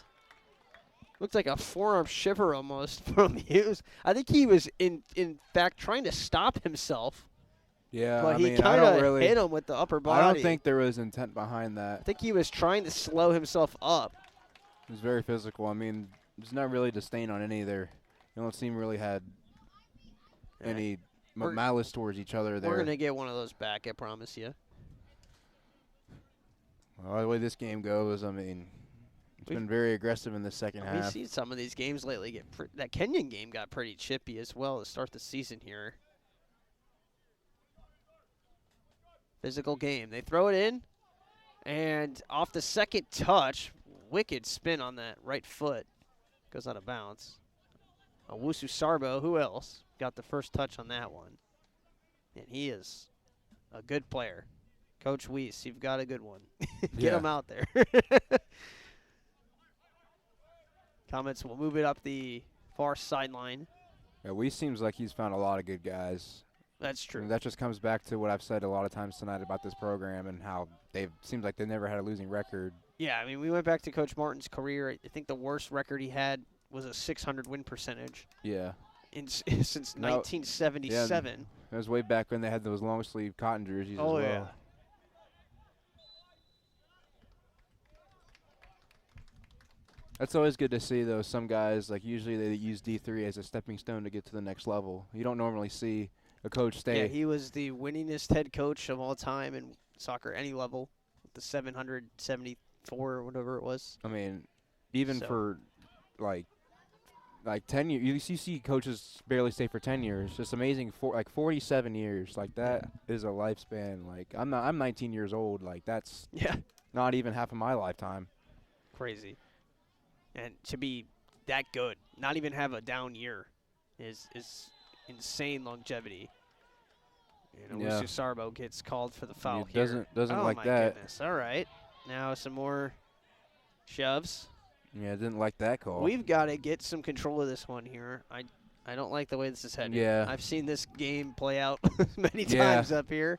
Looked like a forearm shiver almost from Hughes. I think he was, in fact, trying to stop himself. Yeah, But I he mean, I kind don't of really, hit him with the upper body. I don't think there was intent behind I that. think he was trying to slow himself up. It was very physical. I mean, there's not really disdain on any of their. They don't seem really had any malice towards each other there. We're going to get one of those back, I promise you. Well, the way this game goes, I mean, it's been very aggressive in the second half. We've seen some of these games lately get that Kenyan game got pretty chippy as well to start the season here. Physical game. They throw it in, and off the second touch, wicked spin on that right foot. Goes out of bounds. Owusu Sarbo, who else, got the first touch on that one. And he is a good player. Coach Weiss, you've got a good one. Get him out there. Comments will move it up the far sideline. Yeah, Weiss seems like he's found a lot of good guys. That's true. And that just comes back to what I've said a lot of times tonight about this program and how seems like they never had a losing record. Yeah, I mean, we went back to Coach Martin's career. I think the worst record he had was a 600 win percentage. Yeah. Since 1977. Yeah, that was way back when they had those long sleeve cotton jerseys as well. Yeah. That's always good to see, though. Some guys, like, usually they use D3 as a stepping stone to get to the next level. You don't normally see a coach stay. Yeah, he was the winningest head coach of all time in soccer, any level, with the 774 or whatever it was. I mean, even for, like 10 years. You see coaches barely stay for 10 years. Just amazing. 47 years. Like, that is a lifespan. Like, I'm 19 years old. Like, that's not even half of my lifetime. Crazy. And to be that good, not even have a down year, is insane longevity. And Owusu Sarbo gets called for the foul here. Doesn't like that. Goodness. All right. Now some more shoves. Yeah, didn't like that call. We've got to get some control of this one here. I don't like the way this is headed. Yeah. I've seen this game play out many times up here,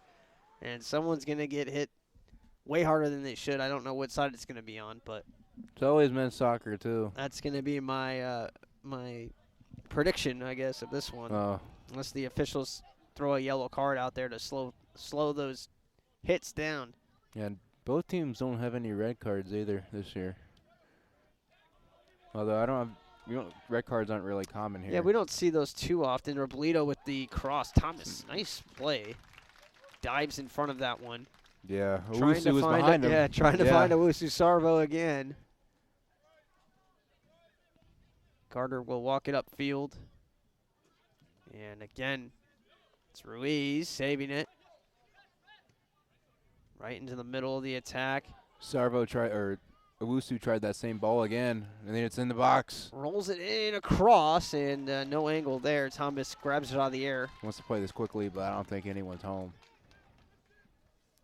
and someone's going to get hit way harder than they should. I don't know what side it's going to be on, but it's always men's soccer too. that's going to be my my prediction, I guess, of this one. Unless the officials throw a yellow card out there to slow those hits down. Yeah, and both teams don't have any red cards either this year. Although red cards aren't really common here. Yeah, we don't see those too often. Robledo with the cross. Thomas, nice play. Dives in front of that one. Yeah, Owusu was behind him. Yeah, trying to find Owusu Sarbo again. Carter will walk it upfield. And again, it's Ruiz saving it. Right into the middle of the attack. Owusu tried that same ball again, and then it's in the box. Rolls it in across, and no angle there. Thomas grabs it out of the air. Wants to play this quickly, but I don't think anyone's home.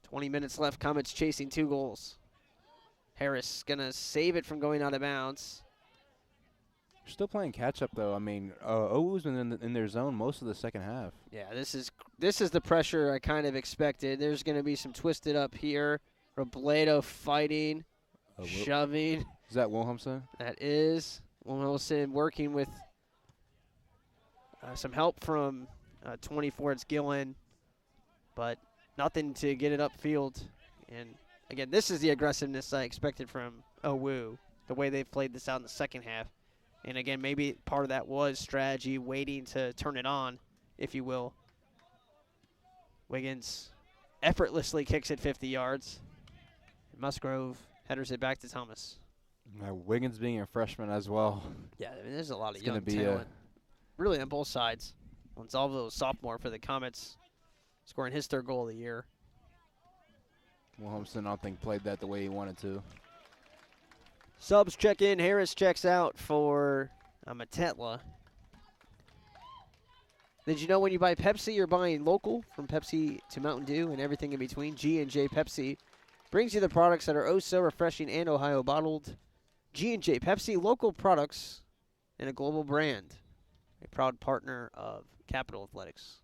20 minutes left. Comets chasing 2 goals. Harris going to save it from going out of bounds. Still playing catch-up, though. I mean, Owu's been in their zone most of the second half. Yeah, this is the pressure I kind of expected. There's going to be some twisted up here. Robledo fighting, shoving. Is that Wilhelmsen? That is Wilhelmsen working with some help from 24. It's Gillen, but nothing to get it upfield. And, again, this is the aggressiveness I expected from Owu, the way they've played this out in the second half. And, again, maybe part of that was strategy, waiting to turn it on, if you will. Wiggins effortlessly kicks it 50 yards. Musgrove headers it back to Thomas. Wiggins being a freshman as well. Yeah, I mean, there's a lot of young talent. Really on both sides. Gonzalvo, sophomore for the Comets, scoring his 3rd goal of the year. Wilhelmsen, I don't think, played that the way he wanted to. Subs check in. Harris checks out for Matetla. Did you know when you buy Pepsi, you're buying local, from Pepsi to Mountain Dew and everything in between? G&J Pepsi brings you the products that are oh so refreshing and Ohio bottled. G&J Pepsi, local products and a global brand. A proud partner of Capital Athletics.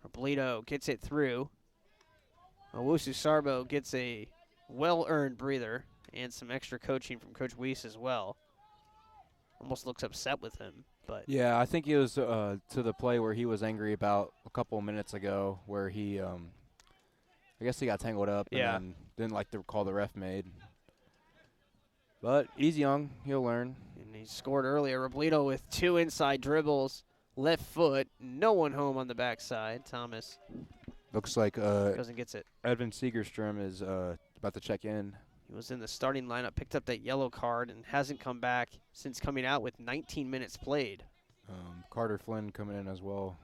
Robledo gets it through. Owusu Sarbo gets a well-earned breather and some extra coaching from Coach Weiss as well. Almost looks upset with him, but Yeah, I think it was to the play where he was angry about a couple of minutes ago where he, I guess he got tangled up Yeah. and then didn't like the call the ref made. But he's young. He'll learn. and he scored earlier. Robledo with 2 inside dribbles, left foot, no one home on the backside. Thomas Looks like goes and gets it. Edvin Segerstrom is about to check in. He was in the starting lineup, picked up that yellow card, and hasn't come back since coming out with 19 minutes played. Carter Flynn coming in as well.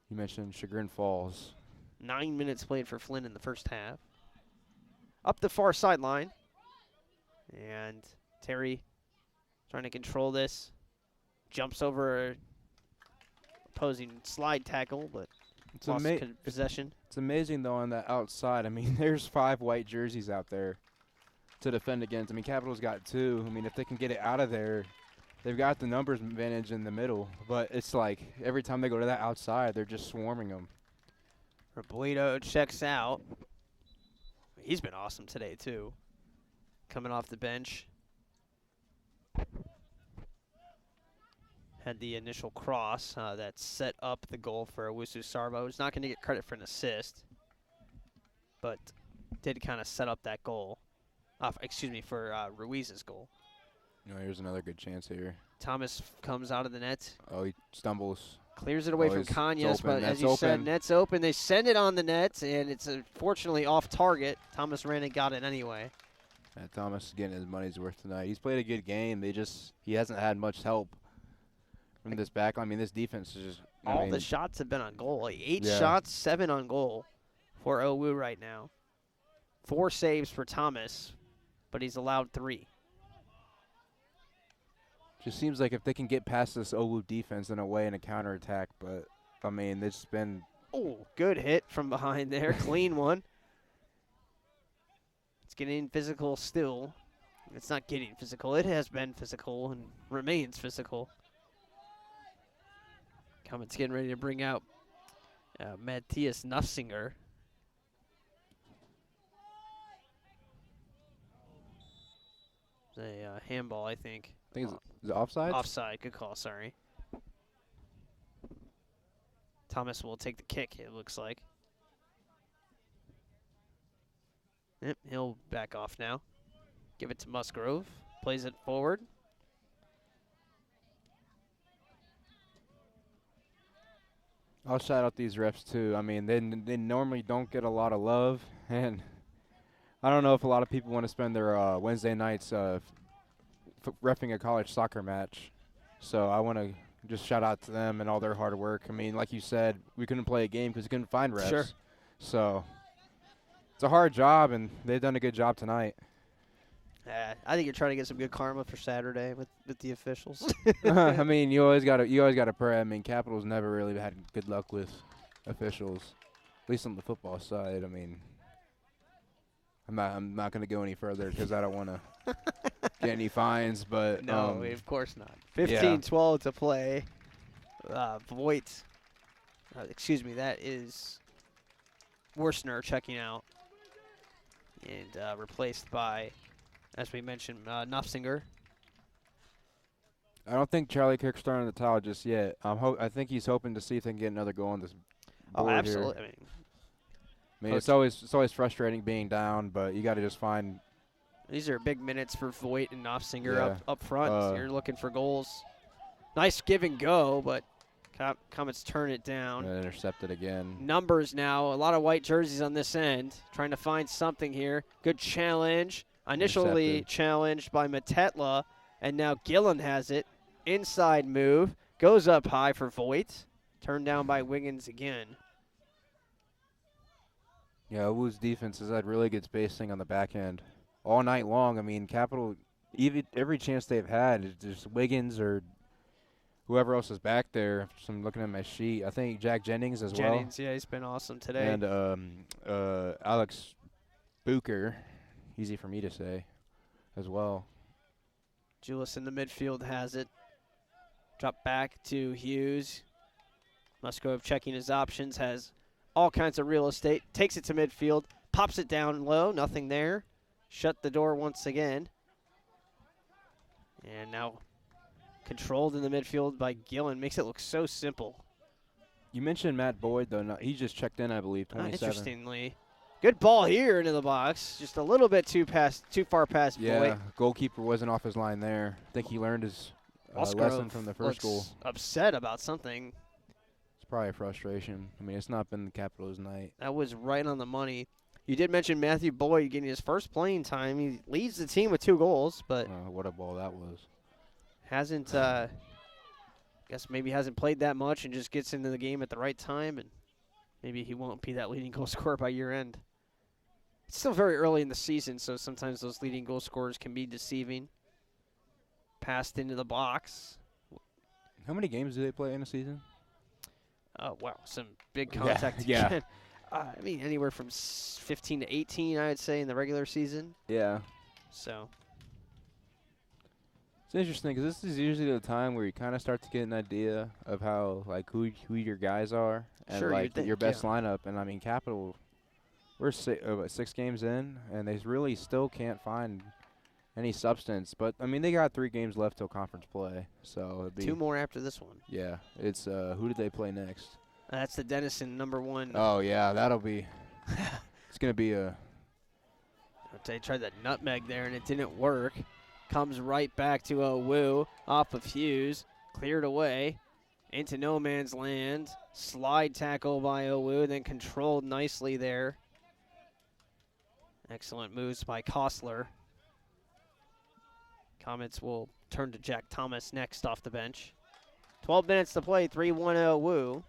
You mentioned Chagrin Falls. 9 minutes played for Flynn in the first half. Up the far sideline. And Terry trying to control this. Jumps over opposing slide tackle, but It's lost possession. It's amazing, though, on the outside. I mean, there's 5 white jerseys out there to defend against. I mean, Capital's got 2. I mean, if they can get it out of there, they've got the numbers advantage in the middle. But it's like every time they go to that outside, they're just swarming them. Robledo checks out. He's been awesome today, too. Coming off the bench. Had the initial cross that set up the goal for Owusu Sarbo. He's not going to get credit for an assist, but did kind of set up that goal. For Ruiz's goal. You know, here's another good chance here. Thomas comes out of the net. Oh, he stumbles. Clears it away from It's Kanyes, open. but as you said, net's open. They send it on the net, and it's unfortunately off target. Thomas ran and got it anyway. Yeah, Thomas is getting his money's worth tonight. He's played a good game. He hasn't had much help from this back. I mean, this defense is just All the shots have been on goal. Like 8 Yeah. shots, 7 on goal for Owu right now. 4 saves for Thomas, but he's allowed 3. just seems like if they can get past this Owu defense in a way in a counterattack, but I mean, it's been Oh, good hit from behind there. Clean one. It's getting physical still. It's not getting physical. It has been physical and remains physical. Comet's getting ready to bring out Matthias Nufsinger. It's a handball, I think. I think is it offside? Offside. Good call, sorry. Thomas will take the kick, it looks like. Yep, he'll back off now. Give it to Musgrove. Plays it forward. I'll shout out these refs too. I mean, they normally don't get a lot of love, and I don't know if a lot of people want to spend their Wednesday nights reffing a college soccer match. So I want to just shout out to them and all their hard work. I mean, like you said, we couldn't play a game because we couldn't find refs. Sure. So it's a hard job, and they've done a good job tonight. I think you're trying to get some good karma for Saturday with the officials. I mean, you always gotta pray. I mean, Capital's never really had good luck with officials, at least on the football side. I mean, I'm not gonna go any further because I don't want to get any fines. But no, of course not. 15-12 to play. Voigt, that is Worstner checking out and replaced by, as we mentioned, Nufsinger. I don't think Charlie Kirk's throwing the towel just yet. I think he's hoping to see if they can get another goal on this board Oh, absolutely. here. I mean, it's always frustrating being down, but you got to just find. These are big minutes for Voigt and Nofsinger up front. You're looking for goals. Nice give and go, but Comets turn it down. And intercepted again. Numbers now. A lot of white jerseys on this end. Trying to find something here. Good challenge. Initially Intercepted. challenged by Matetla, and now Gillen has it. Inside move. Goes up high for Voigt. Turned down by Wiggins again. Yeah, Wu's defense has had really good spacing on the back end all night long. I mean, Capital, every chance they've had, it's just Wiggins or whoever else is back there. So I'm looking at my sheet. I think Jack Jennings as well. Jennings, yeah, he's been awesome today. And Alex Booker, easy for me to say, as well. Julius in the midfield has it. Drop back to Hughes. Musgrove checking his options, has all kinds of real estate, takes it to midfield, pops it down low, nothing there. Shut the door once again. And now controlled in the midfield by Gillen. Makes it look so simple. You mentioned Matt Boyd, though. No, he just checked in, I believe, 27. Interestingly. Good ball here into the box. Just a little bit too far past Boyd. Goalkeeper wasn't off his line there. I think he learned his lesson from the first goal. Upset about something. It's probably a frustration. I mean, it's not been the Capitals' night. That was right on the money. You did mention Matthew Boyd getting his first playing time. He leads the team with 2 goals, but what a ball that was. Hasn't, guess maybe hasn't played that much and just gets into the game at the right time, and maybe he won't be that leading goal scorer by year end. It's still very early in the season, so sometimes those leading goal scorers can be deceiving. Passed into the box. How many games do they play in a season? Oh, wow, some big contact again. I mean, anywhere from 15 to 18, I'd say, in the regular season. Yeah. So it's interesting because this is usually the time where you kind of start to get an idea of how, like, who your guys are and, sure, like, your best lineup. And, I mean, Capital, we're 6 games in, and they really still can't find any substance. But, I mean, they got 3 games left till conference play. So it'd be 2 more after this one. Yeah. It's who did they play next? That's the Denison #1. Oh, yeah, that'll be – it's going to be a – They tried that nutmeg there, and it didn't work. Comes right back to Owu, off of Hughes, cleared away, into no man's land. Slide tackle by Owu, then controlled nicely there. Excellent moves by Kostler. Comets will turn to Jack Thomas next off the bench. 12 minutes to play, 3-1 Owu.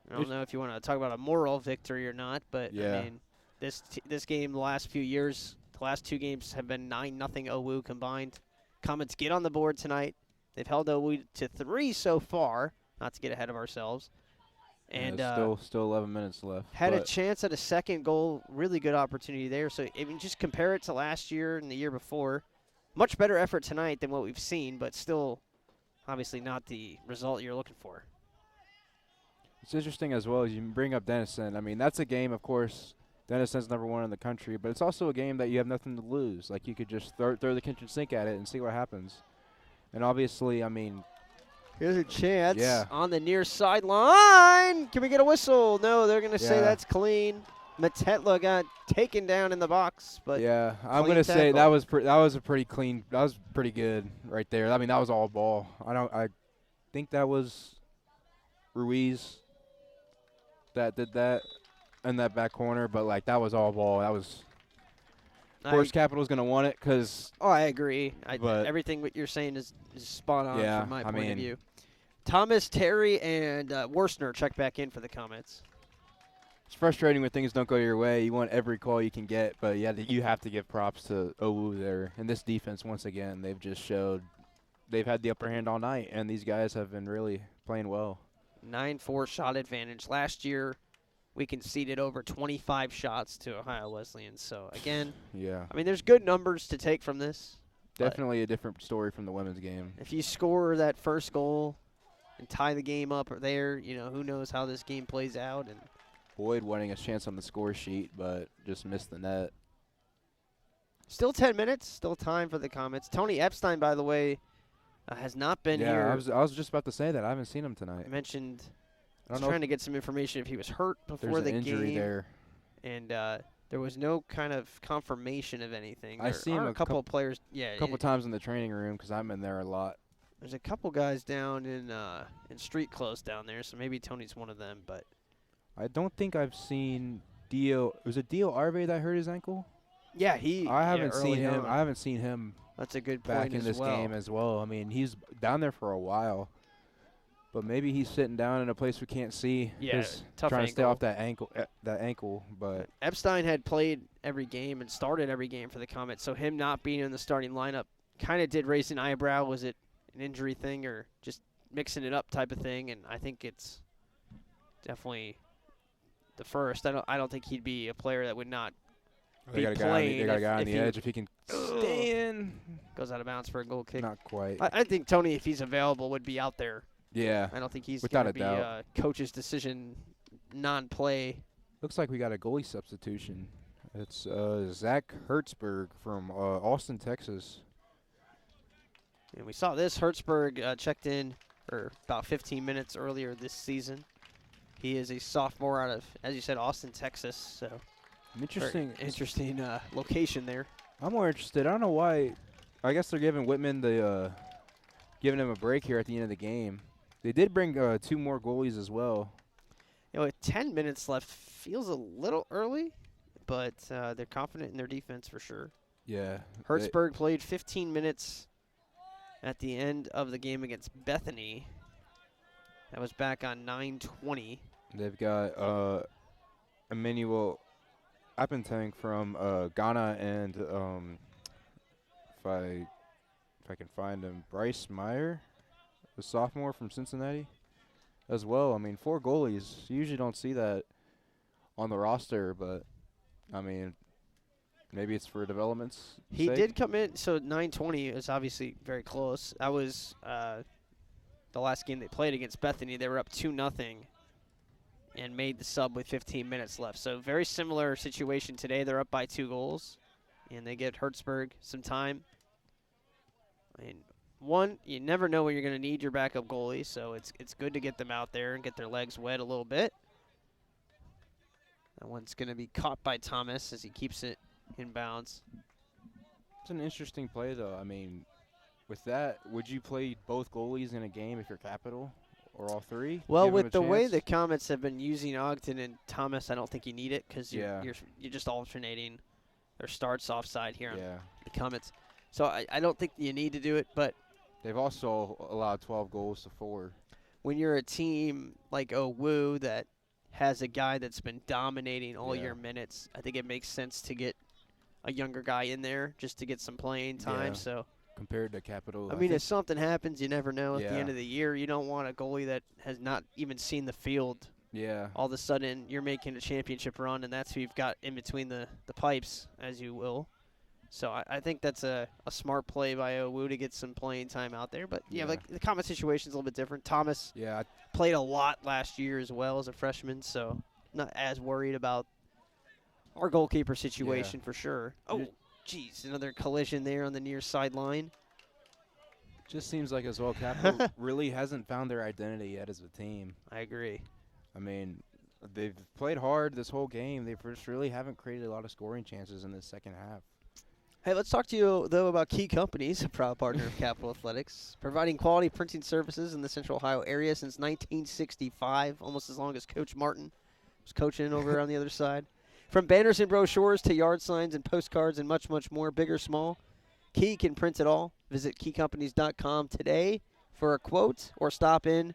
I don't know if you want to talk about a moral victory or not, but yeah. I mean, this game, the last few years, the last 2 games have been 9-0 Owu combined. Comets get on the board tonight. They've held Owu to 3 so far, not to get ahead of ourselves. And still 11 minutes left. Had a chance at a second goal, really good opportunity there. So I mean, just compare it to last year and the year before. Much better effort tonight than what we've seen, but still, obviously not the result you're looking for. It's interesting as well as you bring up Denison. I mean, that's a game, of course. Denison's #1 in the country, but it's also a game that you have nothing to lose. Like, you could just throw the kitchen sink at it and see what happens. And obviously, I mean, here's a chance on the near sideline. Can we get a whistle? No, they're going to say that's clean. Matetla got taken down in the box, but yeah, I'm going to say that was a pretty clean. That was pretty good right there. I mean, that was all ball. I think that was Ruiz that did that in that back corner, but, like, that was all ball. That was, of course, Capital's going to want it because. Oh, I agree. Everything what you're saying is spot on from my point of view. Thomas, Terry, and Worstner check back in for the Comets. It's frustrating when things don't go your way. You want every call you can get, but you have to give props to Owu there. And this defense, once again, they've just showed they've had the upper hand all night, and these guys have been really playing well. 9-4 shot advantage. Last year, we conceded over 25 shots to Ohio Wesleyan. So, again, I mean, there's good numbers to take from this. Definitely a different story from the women's game. If you score that first goal and tie the game up there, who knows how this game plays out. And Boyd wanting a chance on the score sheet, but just missed the net. Still 10 minutes, still time for the Comets. Tony Epstein, by the way, has not been here. I was just about to say that. I haven't seen him tonight. I mentioned I was trying to get some information if he was hurt before the game. There's an injury there. And there was no kind of confirmation of anything. I seen him a couple of players. Yeah, a couple times in the training room because I'm in there a lot. There's a couple guys down in street clothes down there, so maybe Tony's one of them. But I don't think I've seen Dio. Was it Dio Arve that hurt his ankle? Yeah, I haven't seen him. I haven't seen him. That's a good point back in this game as well. I mean, he's down there for a while, but maybe he's sitting down in a place we can't see. Yeah, tough trying ankle. to stay off that ankle. But Epstein had played every game and started every game for the Comets, so him not being in the starting lineup kind of did raise an eyebrow. Was it an injury thing or just mixing it up type of thing? And I think it's definitely the first. I don't think he'd be a player that would not. They got a guy on the edge if he can stay in. Goes out of bounds for a goal kick. Not quite. I think Tony, if he's available, would be out there Yeah, I don't think he's without going a to be doubt. coach's decision non-play. Looks like we got a goalie substitution. It's Zach Hertzberg from Austin, Texas. And we saw this. Hertzberg checked in for about 15 minutes earlier this season. He is a sophomore out of, as you said, Austin, Texas. So Interesting. interesting location there. I'm more interested. I don't know why. I guess they're giving Whitman giving him a break here at the end of the game. They did bring 2 more goalies as well. You know, with 10 minutes left, feels a little early, but they're confident in their defense for sure. Yeah. Hertzberg played 15 minutes at the end of the game against Bethany. That was back on 9/20. They've got Emmanuel Appentang from Ghana and if I can find him, Bryce Meyer, the sophomore from Cincinnati, as well. I mean, 4 goalies. You usually don't see that on the roster, but I mean, maybe it's for development's He sake. did come in, so 9:20 is obviously very close. That was the last game they played against Bethany. They were up 2-0 and made the sub with 15 minutes left. So very similar situation today. They're up by 2 goals, and they get Hertzberg some time. I mean, one, you never know when you're going to need your backup goalie, so it's good to get them out there and get their legs wet a little bit. That one's going to be caught by Thomas as he keeps it in bounds. It's an interesting play, though. I mean, with that, would you play both goalies in a game if you're Capital, or all 3? Well, Give 'em a with the way chance? the Comets have been using Ogden and Thomas, I don't think you need it because Yeah. you're just alternating their starts offside here on Yeah. the Comets. So I don't think you need to do it, but They've also allowed 12 goals to 4. when you're a team like OWU that has a guy that's been dominating all Yeah. your minutes, I think it makes sense to get a younger guy in there just to get some playing time. Yeah. So Compared to Capital. I mean, if something happens, you never know. At the Yeah. end of the year, you don't want a goalie that has not even seen the field. yeah. All of a sudden, you're making a championship run, and that's who you've got in between the pipes, as you will. So I think that's a smart play by OWU to get some playing time out there. But, yeah, Yeah. like the Comet situation's a little bit different. Thomas Yeah, played a lot last year as well as a freshman, so not as worried about our goalkeeper situation for sure. Oh, geez, another collision there on the near sideline. just seems like as well Capital really hasn't found their identity yet as a team. I agree. I mean, they've played hard this whole game. They just really haven't created a lot of scoring chances in this second half. Hey, let's talk to you, though, about Key Companies, a proud partner of Capital Athletics, providing quality printing services in the Central Ohio area since 1965, almost as long as Coach Martin was coaching over on the other side. From banners and brochures to yard signs and postcards and much, much more, big or small, Key can print it all. Visit keycompanies.com today for a quote or stop in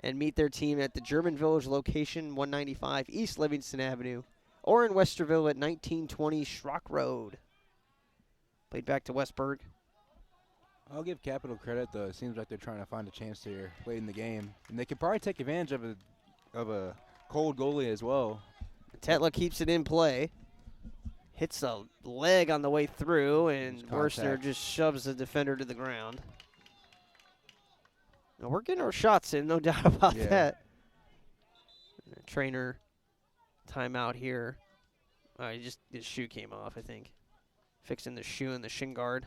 and meet their team at the German Village location, 195 East Livingston Avenue, or in Westerville at 1920 Schrock Road. Played back to Westberg. I'll give Capital credit, though. It seems like they're trying to find a chance here late in the game. And they could probably take advantage of a cold goalie as well. Tetla keeps it in play. Hits a leg on the way through, and There's Worcester contact. just shoves the defender to the ground. Now we're getting our shots in, no doubt about Yeah. that. Trainer timeout here. His shoe came off, I think. Fixing the shoe and the shin guard.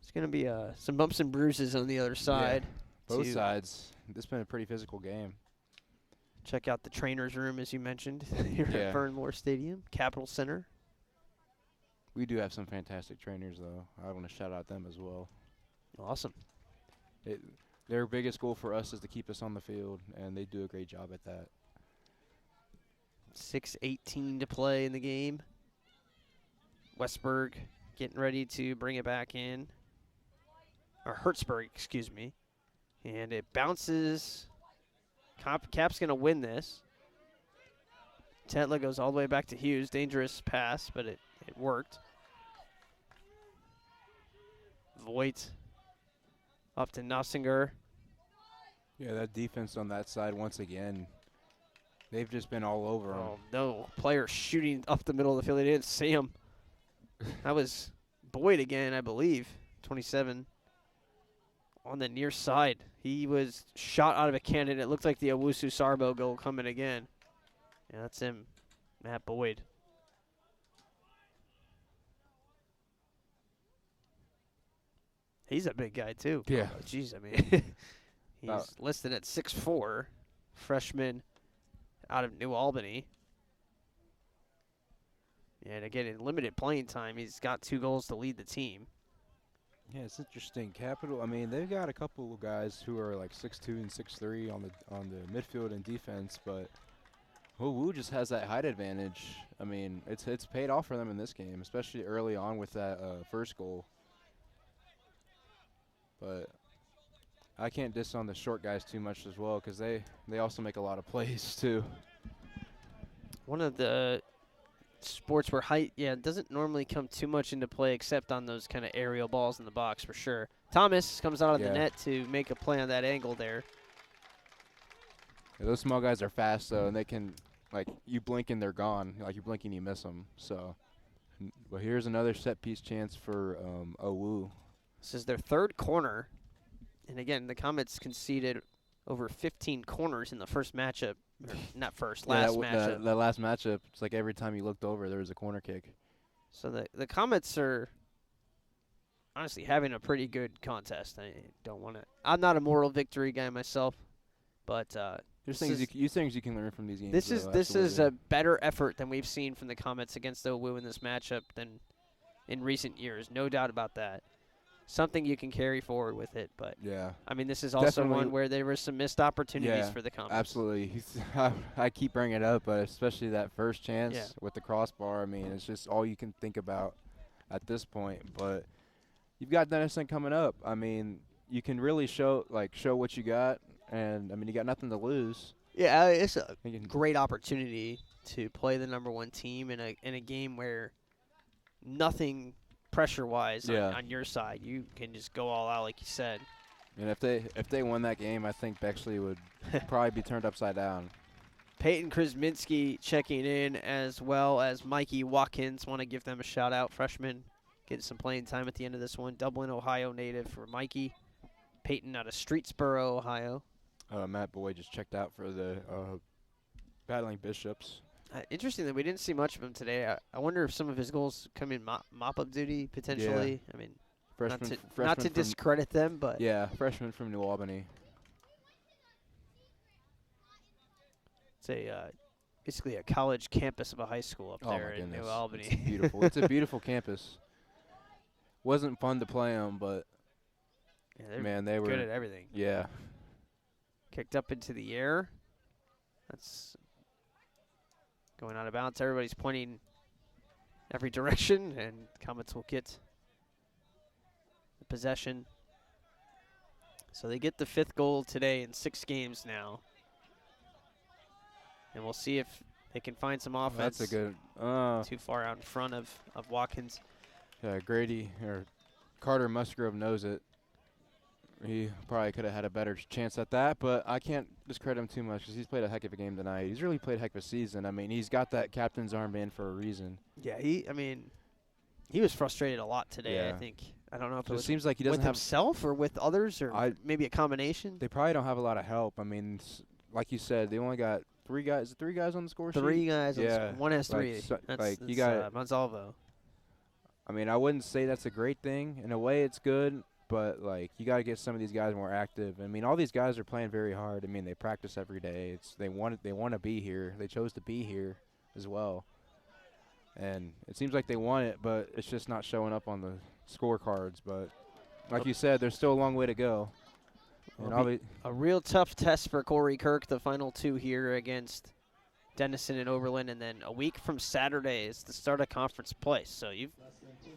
It's going to be some bumps and bruises on the other side. Both to sides. This has been a pretty physical game. Check out the trainer's room, as you mentioned, here Yeah. at Burnmore Stadium, Capitol Center. We do have some fantastic trainers, though. I want to shout out them as well. Awesome. Their biggest goal for us is to keep us on the field, and they do a great job at that. 6:18 to play in the game. Westberg getting ready to bring it back in. Or Hertzberg, excuse me. And it bounces. Cap's going to win this. Tetla goes all the way back to Hughes. Dangerous pass, but it worked. Voigt up to Nossinger. Yeah, that defense on that side, once again, they've just been all over them. Oh, no. Player shooting up the middle of the field. They didn't see him. That was Boyd again, I believe. 27. on the near side. He was shot out of a cannon. It looked like the Owusu Sarbo goal coming again. Yeah, that's him, Matt Boyd. He's a big guy, too. Yeah. Oh, jeez, I mean, he's listed at 6'4", freshman out of New Albany. And again, in limited playing time, he's got 2 goals to lead the team. Yeah, it's interesting. Capital, I mean, they've got a couple of guys who are like 6'2" and 6'3" on the midfield and defense, but Wu just has that height advantage. I mean, it's paid off for them in this game, especially early on with that first goal. But I can't diss on the short guys too much as well, because they also make a lot of plays too. One of the sports where height, doesn't normally come too much into play except on those kind of aerial balls in the box for sure. Thomas comes out of the net to make a play on that angle there. Yeah, those small guys are fast, though, and they can, like, you blink and they're gone. Like, you blink and you miss them. So, but here's another set-piece chance for Owu. This is their 3rd corner. And again, the Comets conceded over 15 corners in the first matchup. Or not first, last matchup. The last matchup, it's like every time you looked over, there was a corner kick. So the Comets are honestly having a pretty good contest. I'm not a moral victory guy myself, but there's things you can learn from these games. This is a better effort than we've seen from the Comets against Owu in this matchup than in recent years. No doubt about that. Something you can carry forward with it, but I mean, this is also one where there were some missed opportunities for the Comets. Absolutely. I keep bringing it up, but especially that first chance with the crossbar. I mean, it's just all you can think about at this point. But you've got Denison coming up. I mean, you can really show what you got, and I mean, you got nothing to lose. Yeah, it's a great opportunity to play the #1 team in a game where nothing pressure-wise on your side. You can just go all out, like you said. And if they won that game, I think Bexley would probably be turned upside down. Peyton Krasminski checking in, as well as Mikey Watkins. Want to give them a shout-out. Freshman getting some playing time at the end of this one. Dublin, Ohio native for Mikey. Peyton out of Streetsboro, Ohio. Matt Boyd just checked out for the Battling Bishops. Interesting that we didn't see much of him today. I wonder if some of his goals come in mop-up duty, potentially. Yeah. I mean, not to discredit them, but. Yeah, freshman from New Albany. It's basically a college campus of a high school up there in New Albany. It's beautiful. It's a beautiful campus. Wasn't fun to play them, but, man, they were good at everything. Yeah. Kicked up into the air. That's going out of bounds. Everybody's pointing every direction, and Comets will get the possession. So they get the 5th goal today in 6 games now. And we'll see if they can find some offense. That's a good. Too far out in front of Watkins. Yeah, Grady or Carter Musgrove knows it. He probably could have had a better chance at that, but I can't discredit him too much because he's played a heck of a game tonight. He's really played a heck of a season. I mean, he's got that captain's armband for a reason. Yeah, he was frustrated a lot today, I think. I don't know if it seems like he doesn't with himself or with others or maybe a combination. They probably don't have a lot of help. I mean, like you said, they only got 3 guys. Is it 3 guys on the score sheet? 3 guys. Yeah. One has 3. That's you got Monsalvo. I mean, I wouldn't say that's a great thing. In a way, it's good. But, like, you got to get some of these guys more active. I mean, all these guys are playing very hard. I mean, they practice every day. They want to be here. They chose to be here as well. And it seems like they want it, but it's just not showing up on the scorecards. But, like you said, there's still a long way to go. And a real tough test for Corey Kirk, the final 2 here against Denison and Oberlin. And then a week from Saturday is the start of conference play. So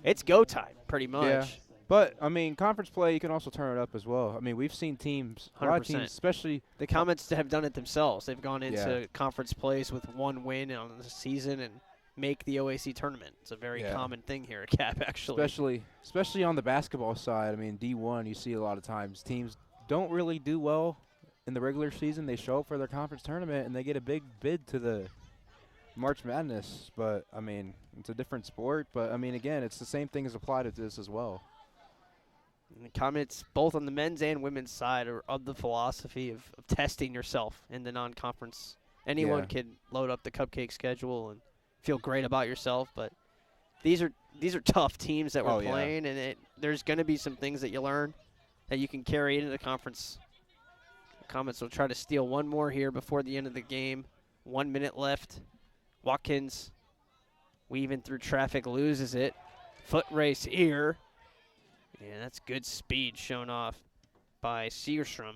it's go time pretty much. Yeah. But, I mean, conference play, you can also turn it up as well. I mean, we've seen teams, 100%. a lot of teams, especially the Comets have done it themselves. They've gone into conference plays with 1 win on the season and make the OAC tournament. It's a very common thing here at CAP, actually. Especially on the basketball side. I mean, D1, you see a lot of times teams don't really do well in the regular season. They show up for their conference tournament, and they get a big bid to the March Madness. But, I mean, it's a different sport. But, I mean, again, it's the same thing as applied to this as well. And the Comets, both on the men's and women's side, are of the philosophy of testing yourself in the non-conference. Anyone can load up the cupcake schedule and feel great about yourself, but these are tough teams that we're playing, and there's going to be some things that you learn that you can carry into the conference. The Comets will try to steal one more here before the end of the game. 1 minute left. Watkins, weaving through traffic, loses it. Foot race here. Yeah, that's good speed shown off by Searstrom.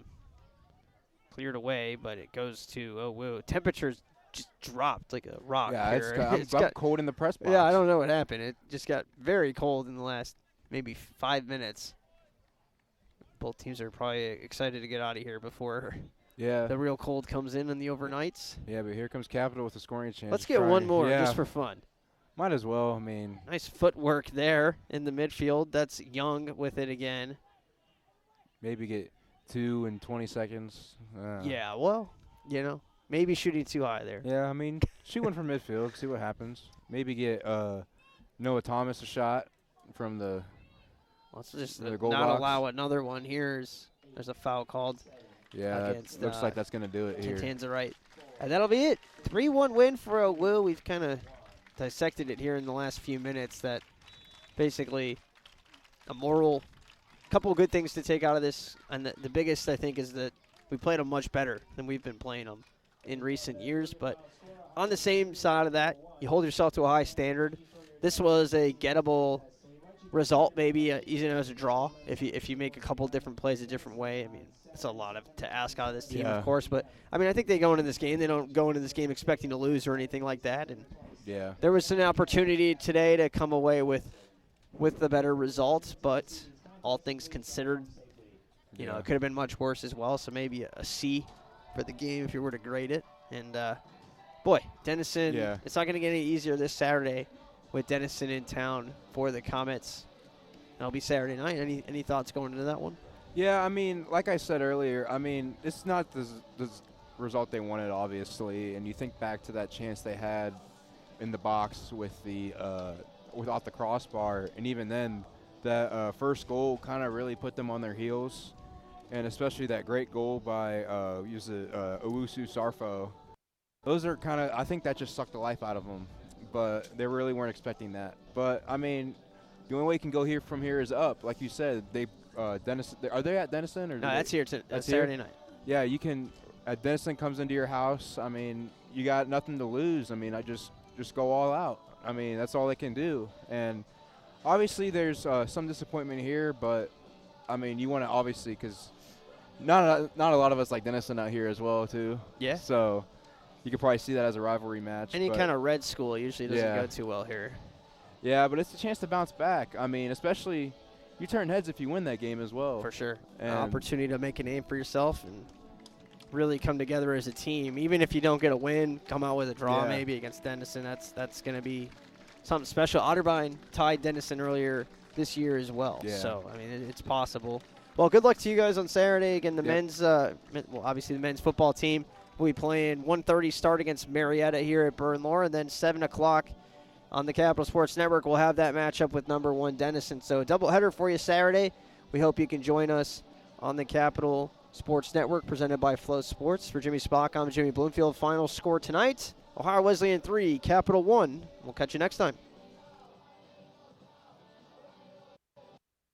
Cleared away, but it goes to, oh, whoa. Temperatures just dropped like a rock here. It's got cold in the press box. Yeah, I don't know what happened. It just got very cold in the last maybe 5 minutes. Both teams are probably excited to get out of here before the real cold comes in the overnights. Yeah, but here comes Capital with a scoring chance. Let's get one more just for fun. Might as well. I mean, nice footwork there in the midfield. That's Young with it again. Maybe get 2 in 20 seconds. Yeah, well, maybe shooting too high there. Yeah, I mean, shoot one from midfield, see what happens. Maybe get Noah Thomas a shot from the Let's just the goal not box. allow another one here. There's a foul called. Yeah, against, looks like that's going to do it here. Cantanza right. And that'll be it. 3-1 win for OWU. We've kind of dissected it here in the last few minutes. That basically a couple of good things to take out of this. And the biggest, I think, is that we played them much better than we've been playing them in recent years. But on the same side of that, you hold yourself to a high standard. This was a gettable result, maybe even as a draw, if you make a couple different plays a different way. I mean, it's a lot to ask out of this team, of course. But, I mean, I think they go into this game. They don't go into this game expecting to lose or anything like that. And there was an opportunity today to come away with the better results. But all things considered, it could have been much worse as well. So maybe a C for the game if you were to grade it. And, boy, Denison, it's not going to get any easier this Saturday with Denison in town for the Comets. It'll be Saturday night. Any thoughts going into that one? Yeah, I mean, like I said earlier, I mean, it's not the result they wanted, obviously. And you think back to that chance they had in the box with without the crossbar, and even then, that first goal kind of really put them on their heels, and especially that great goal by Owusu Sarfo. Those are kind of, I think that just sucked the life out of them, but they really weren't expecting that. But I mean, the only way you can go from here is up, like you said. Denison, are they at Denison or? No, that's here. That's Saturday night. Yeah, you can. Denison comes into your house. I mean, you got nothing to lose. I mean, I just go all out. I mean, that's all they can do. And obviously, there's some disappointment here, but I mean, you want to obviously, because not a lot of us like Denison out here as well too. Yeah. So you could probably see that as a rivalry match. Any kind of red school usually doesn't go too well here. Yeah, but it's a chance to bounce back. I mean, especially. You turn heads if you win that game as well. For sure. An opportunity to make a name for yourself and really come together as a team. Even if you don't get a win, come out with a draw maybe against Denison. That's going to be something special. Otterbein tied Denison earlier this year as well. Yeah. So, I mean, it's possible. Well, good luck to you guys on Saturday. Again, the men's, obviously the men's football team will be playing 1:30 start against Marietta here at Bern-Lore, and then 7 o'clock on the Capital Sports Network. We'll have that matchup with number 1 Denison. So a doubleheader for you Saturday. We hope you can join us on the Capital Sports Network presented by Flow Sports. For Jimmy Spock, I'm Jimmy Bloomfield. Final score tonight, Ohio Wesleyan 3, Capital 1. We'll catch you next time.